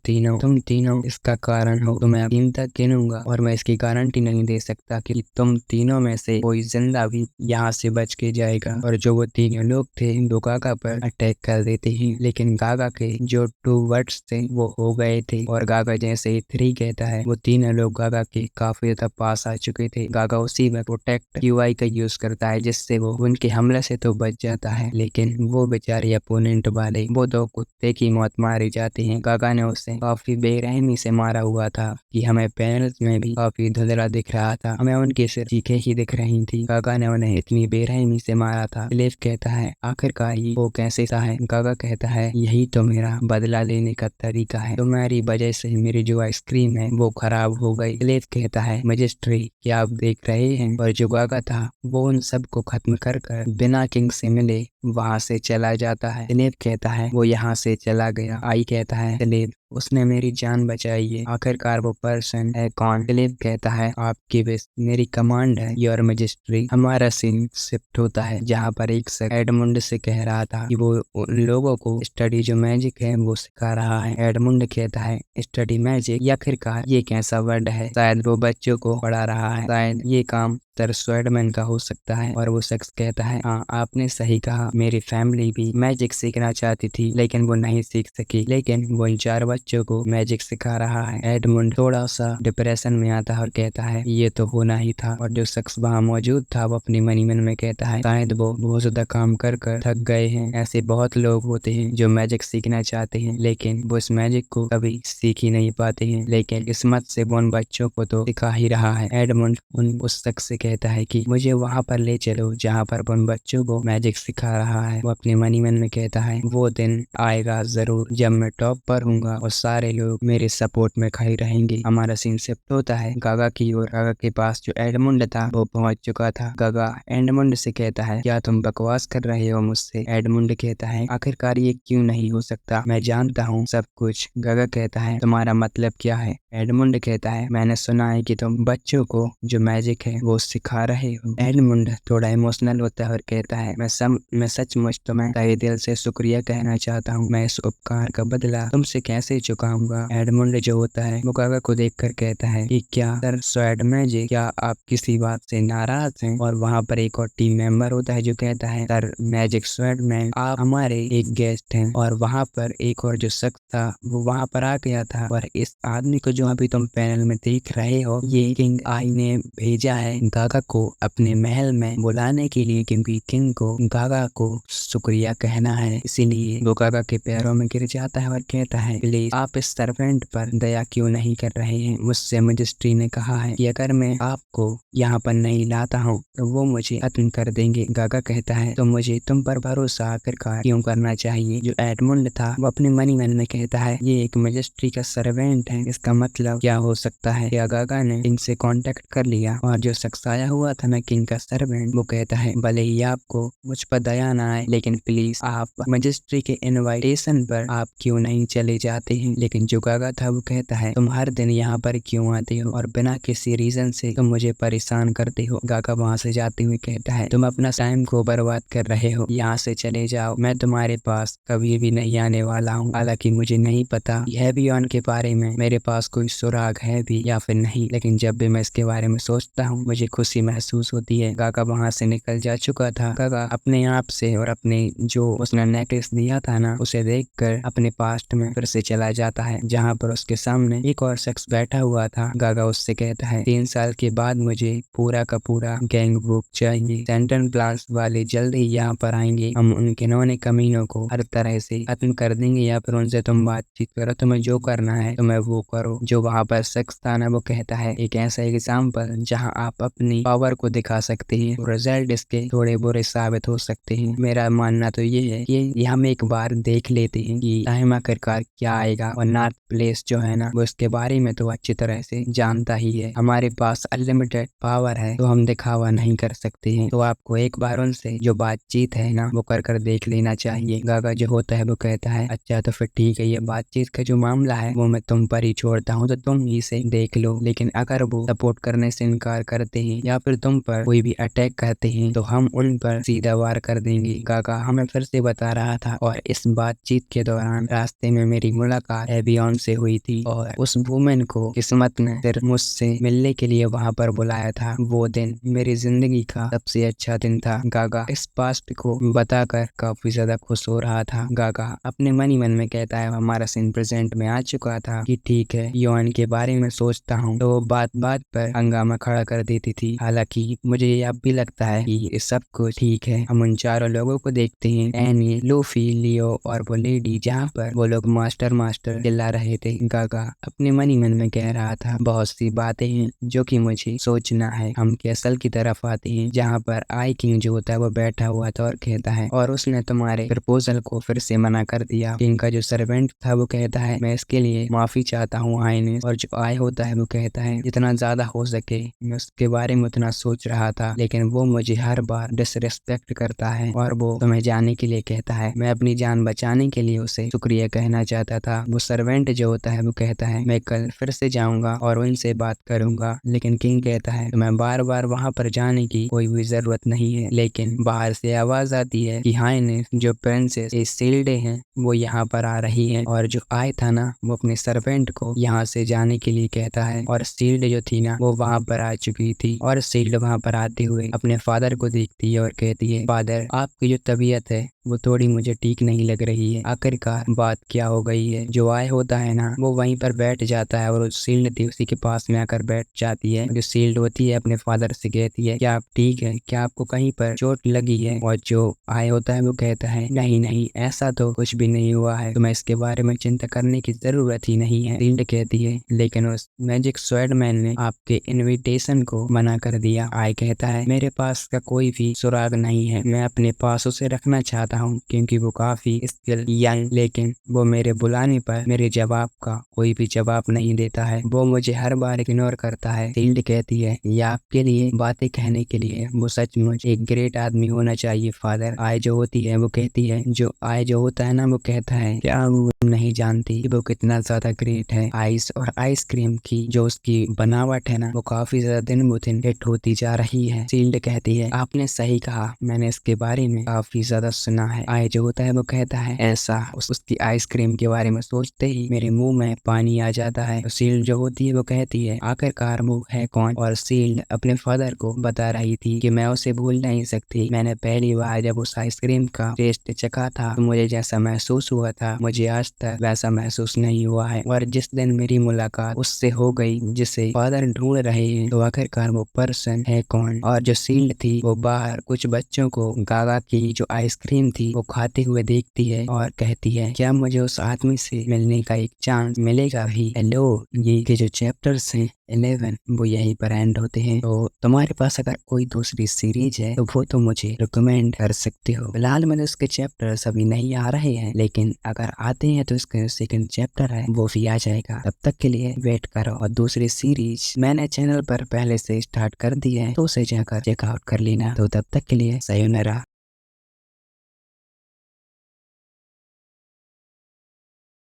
तीनों इसका कारण हो। तो मैं अब 3 तक गिनूंगा और मैं इसकी गारंटी नहीं दे सकता कि तुम तीनों में से कोई जिंदा भी यहाँ से बच के जाएगा। और जो वो तीनों लोग थे वो गागा पर अटैक कर देते हैं लेकिन गागा के जो 2 वर्ड्स थे वो हो गए थे और गागा जैसे ही 3 कहता है वो तीनों लोग गागा के काफी ज्यादा पास आ चुके थे। गागा उसी में प्रोटेक्ट क्यूआई का यूज करता है जिससे वो उनके हमले से तो बच जाता है लेकिन वो बेचारे अपोनेंट वाले वो 2 कुत्ते की मौत मारी जाती है। गागा ने उसे काफी बेरहमी से मारा हुआ था कि हमें पैनल्स में भी काफी धुंधला दिख रहा था, हमें उनकी सिर्फ चीखें ही दिख रही थी। गागा ने उन्हें इतनी बेरहमी से मारा था। स्लेव कहता है आखिरकार ये वो कैसे सा है। गागा कहता है यही तो मेरा बदला लेने का तरीका है, तुम्हारी वजह से मेरी जो आइसक्रीम है वो खराब हो गई। स्लेव कहता है मैजिस्ट्री क्या आप देख रहे हैं। और जो गागा था वो उन सबको खत्म कर बिना किंग से मिले वहां से चला जाता है। स्लेव कहता है वो यहाँ से चला गया। आई कहता है स्लेव उसने मेरी जान बचाई है, आखिरकार वो पर्सन है कौन। स्लेव कहता है आपकी विश मेरी कमांड है योर मैजेस्टी। हमारा सीन शिफ्ट होता है जहाँ पर एक एडमुंड से कह रहा था कि वो उन लोगों को स्टडी जो मैजिक है वो सिखा रहा है। एडमुंड कहता है स्टडी मैजिक, या आखिरकार ये कैसा वर्ड है, शायद वो बच्चों को पढ़ा रहा है, शायद ये काम सर स्वेडमैन का हो सकता है। और वो शख्स कहता है हाँ आपने सही कहा, मेरी फैमिली भी मैजिक सीखना चाहती थी लेकिन वो नहीं सीख सकी, लेकिन वो इन 4 बच्चों को मैजिक सिखा रहा है। एडमुंड थोड़ा सा डिप्रेशन में आता है और कहता है ये तो होना ही था। और जो शख्स वहाँ मौजूद था वो अपनी मनी मन में कहता है शायद वो बहुत ज्यादा काम कर थक गए हैं। ऐसे बहुत लोग होते हैं जो मैजिक सीखना चाहते हैं लेकिन वो इस मैजिक को कभी सीख ही नहीं पाते हैं, लेकिन किस्मत से वो उन बच्चों को तो सिखा ही रहा है। एडमुंड उस शख्स से कहता है कि मुझे वहां पर ले चलो जहां पर उन बच्चों को मैजिक सिखा रहा है। वो अपने मनी मन में कहता है वो दिन आएगा जरूर जब मैं टॉप पर हूँगा और सारे लोग मेरे सपोर्ट में खड़े रहेंगे। हमारा सीन शिफ्ट होता है गागा की ओर। गागा के पास जो एडमुंड था वो पहुंच चुका था। गागा एडमुंड से कहता है क्या तुम बकवास कर रहे हो मुझसे। एडमुंड कहता है आखिरकार ये क्यों नहीं हो सकता, मैं जानता हूँ सब कुछ। गागा कहता है तुम्हारा मतलब क्या है। एडमुंड कहता है मैंने सुना है कि तुम बच्चों को जो मैजिक है वो सिखा रहे हो। एडमुंड थोड़ा इमोशनल होता है और कहता है मैं सचमुच तुम्हें तहे दिल से शुक्रिया कहना चाहता हूँ। मैं इस उपकार का बदला तुमसे कैसे चुकाऊंगा। एडमुंड जो होता है वो गागा को देखकर कहता है कि क्या सर स्वैडमैन जी, क्या आप किसी बात से नाराज हैं। और वहाँ पर एक और टीम मेंबर होता है जो कहता है सर मैजिक स्वैडमैन, आप हमारे एक गेस्ट हैं। और वहाँ पर एक और जो शख्स था वो वहाँ पर आ गया था, और इस आदमी को जो अभी तुम पैनल में देख रहे हो ये किंग आई ने भेजा है गागा को अपने महल में बुलाने के लिए, क्योंकि किंग को गागा को शुक्रिया कहना है। इसीलिए वो गागा के पैरों में गिर जाता है और कहता है प्लीज आप इस सर्वेंट पर दया क्यों नहीं कर रहे हैं। मुझसे मजिस्ट्री ने कहा है कि अगर मैं आपको यहाँ पर नहीं लाता हूँ तो वो मुझे खत्म कर देंगे। गागा कहता है तो मुझे तुम पर भरोसा आखिरकार क्यों करना चाहिए। जो एडमुंड था वो अपने मन में कहता है ये एक मजिस्ट्री का सर्वेंट है, इसका मतलब क्या हो सकता है। क्या गागा ने इनसे कांटेक्ट कर लिया। और जो शख्स आया हुआ था ना किंग का सर्वेंट, वो कहता है भले ही आपको मुझ पर दया ना आए लेकिन प्लीज आप मजिस्ट्री के इनविटेशन पर आप क्यों नहीं चले जाते हैं। लेकिन जो गागा था वो कहता है तुम हर दिन यहाँ पर क्यों आते हो और बिना किसी रीजन से तुम मुझे परेशान करते हो। गागा वहाँ से जाते हुए कहता है तुम अपना टाइम को बर्बाद कर रहे हो, यहाँ से चले जाओ, मैं तुम्हारे पास कभी भी नहीं आने वाला हूँ। हालांकि मुझे नहीं पता यह भी के बारे में मेरे पास कोई सुराग है भी या फिर नहीं, लेकिन जब भी मैं इसके बारे में सोचता हूँ मुझे खुशी महसूस होती है। गागा वहाँ से निकल जा चुका था। गागा अपने आप से और अपने जो उसने नेकलेस दिया था ना उसे देखकर अपने पास्ट में फिर से चला जाता है, जहाँ पर उसके सामने एक और शख्स बैठा हुआ था। गागा उससे कहता है 3 साल के बाद मुझे पूरा का पूरा गैंग बुक चाहिए। सेंटन ब्लास्ट वाले जल्द ही यहाँ पर आएंगे, हम उन घिनौने कमीनों को हर तरह से खत्म कर देंगे या फिर उनसे तुम बातचीत करो, तुम्हें जो करना है तुम्हें वो करो। जो वहाँ पर शख्स था ना वो कहता है एक ऐसा एग्जाम्पल जहाँ आप अपनी पावर को दिखा सकते हैं, रिजल्ट इसके थोड़े बुरे साबित हो सकते हैं। मेरा मानना तो ये है कि हम एक बार देख लेते हैं कि टाइम आखिरकार क्या आएगा। और नॉर्थ प्लेस जो है ना वो इसके बारे में तो अच्छी तरह से जानता ही है। हमारे पास अनलिमिटेड पावर है तो हम दिखावा नहीं कर सकते हैं, तो आपको एक बार उनसे जो बातचीत है ना वो कर देख लेना चाहिए। गागा जो होता है वो कहता है अच्छा तो फिर ठीक है, ये बातचीत का जो मामला है वो मैं तुम पर ही छोड़ता हूँ, तो तुम ही से देख लो। लेकिन अगर वो सपोर्ट करने से इनकार करते हैं या फिर तुम पर कोई भी अटैक करते हैं तो हम उन पर सीधा वार कर देंगे। गागा हमें फिर से बता रहा था। और इस बातचीत के दौरान रास्ते में मेरी मुलाकात एबियन से हुई थी और उस वुमेन को किस्मत ने सिर्फ मुझसे मिलने के लिए वहाँ पर बुलाया था। वो दिन मेरी जिंदगी का सबसे अच्छा दिन था। गागा इस पास्ट को बताकर काफी ज्यादा खुश हो रहा था। गागा अपने मन ही मन में कहता है हमारा सीन प्रेजेंट में आ चुका था कि ठीक है योन के बारे में सोचता हूँ तो वो बात बात पर हंगामा खड़ा कर देती थी। हालांकि मुझे अब भी लगता है कि ये सब कुछ ठीक है। हम उन चारों लोगों को देखते हैं, एनी, लूफी, लियो और वो लेडी, जहाँ पर वो लोग मास्टर चिल्ला रहे थे। गागा अपने मन ही मन में कह रहा था बहुत सी बातें हैं जो कि मुझे सोचना है। हम कैसल की तरफ आते हैं जहाँ पर आई किंग जो होता है वो बैठा हुआ था और कहता है और उसने तुम्हारे प्रपोजल को फिर से मना कर दिया। किंग का जो सर्वेंट था वो कहता है मैं इसके लिए माफी चाहता हूँ आई ने। और जो आई होता है वो कहता है जितना ज्यादा हो सके मैं उसके बारे में उतना सोच रहा था, लेकिन वो मुझे हर बार डिसरिस्पेक्ट करता है और वो तुम्हें जाने के लिए कहता है। मैं अपनी जान बचाने के लिए उसे शुक्रिया कहना चाहता था। वो सर्वेंट जो होता है वो कहता है मैं कल फिर से जाऊंगा और उनसे बात करूंगा। लेकिन किंग कहता है तुम्हें बार बार वहाँ पर जाने की कोई भी जरूरत नहीं है। लेकिन बाहर से आवाज आती है कि हाय ने जो प्रिंसेस सील्डे हैं वो यहाँ पर आ रही है। और जो आय था ना वो अपने सर्वेंट को यहाँ से जाने के लिए कहता है और सील्ड जो थी ना वो वहाँ पर आ चुकी थी। और सील्ड वहाँ पर आते हुए अपने फादर को देखती है और कहती है फादर आपकी जो तबीयत है वो थोड़ी मुझे ठीक नहीं लग रही है, आखिरकार बात क्या हो गई है। जो आय होता है ना वो वहीं पर बैठ जाता है और उस सील्ड थी उसी के पास में आकर बैठ जाती है। जो सील्ड होती है अपने फादर से कहती है क्या आप ठीक है, क्या आपको कहीं पर चोट लगी है। और जो आय होता है वो कहता है नहीं नहीं ऐसा तो कुछ भी नहीं हुआ है, तुम्हें इसके बारे में चिंता करने की जरूरत ही नहीं है। सील्ड कहती है लेकिन उस मैजिक स्वॉर्डमैन ने आपके इनविटेशन को मना कर दिया। आय कहता है मेरे पास का कोई भी सुराग नहीं है, मैं अपने पास उसे रखना चाहता हूँ क्योंकि वो काफी स्किल यंग, लेकिन वो मेरे बुलाने पर मेरे जवाब का कोई भी जवाब नहीं देता है, वो मुझे हर बार इग्नोर करता है। सील्ड कहती है ये आपके लिए बातें कहने के लिए वो सचमुच एक ग्रेट आदमी होना चाहिए फादर। आय जो होती है वो कहती है जो आय जो होता है ना वो कहता है क्या तुम नहीं जानती कि वो कितना ज्यादा ग्रेट है। आइस और आइसक्रीम की जो उसकी बनावट है ना, वो काफी ज्यादा दिन ब दिन हिट होती जा रही है। शील्ड कहती है, आपने सही कहा, मैंने इसके बारे में काफी ज्यादा सुना है। आय जो होता है वो कहता है ऐसा। उसकी आइसक्रीम के बारे में सोचते ही मेरे मुंह में पानी आ जाता है। तो शील्ड जो होती है वो कहती है, आखिरकार वो है कौन? और शील्ड अपने फादर को बता रही थी कि मैं उसे भूल नहीं सकती। मैंने पहली बार जब उस आइसक्रीम का टेस्ट चखा था तो मुझे जैसा महसूस हुआ था, मुझे आज तक वैसा महसूस नहीं हुआ है। और जिस दिन मेरी मुलाकात उससे हो गई जिसे फादर ढूंढ रहे हैं, तो आखिरकार वो पर्सन है कौन? और जो शील्ड थी वो बाहर कुछ बच्चों को गागा की जो आइसक्रीम थी वो खाते हुए देखती है और कहती है, क्या मुझे उस आदमी से मिलने का एक चांस मिलेगा भी? हेलो, ये के जो चैप्टर्स हैं 11 वो यहीं पर एंड होते हैं। तो तुम्हारे पास अगर कोई दूसरी सीरीज है तो वो तो मुझे रिकमेंड कर सकते हो। फिलहाल मैंने उसके चैप्टर्स अभी नहीं आ रहे हैं, लेकिन अगर आते हैं तो इसका सेकंड चैप्टर है वो भी आ जाएगा। तब तक के लिए वेट करो। और दूसरी सीरीज मैंने चैनल पर पहले से स्टार्ट कर दी है, तो उसे जाकर चेकआउट कर लेना। तो तब तक के लिए सायोनारा।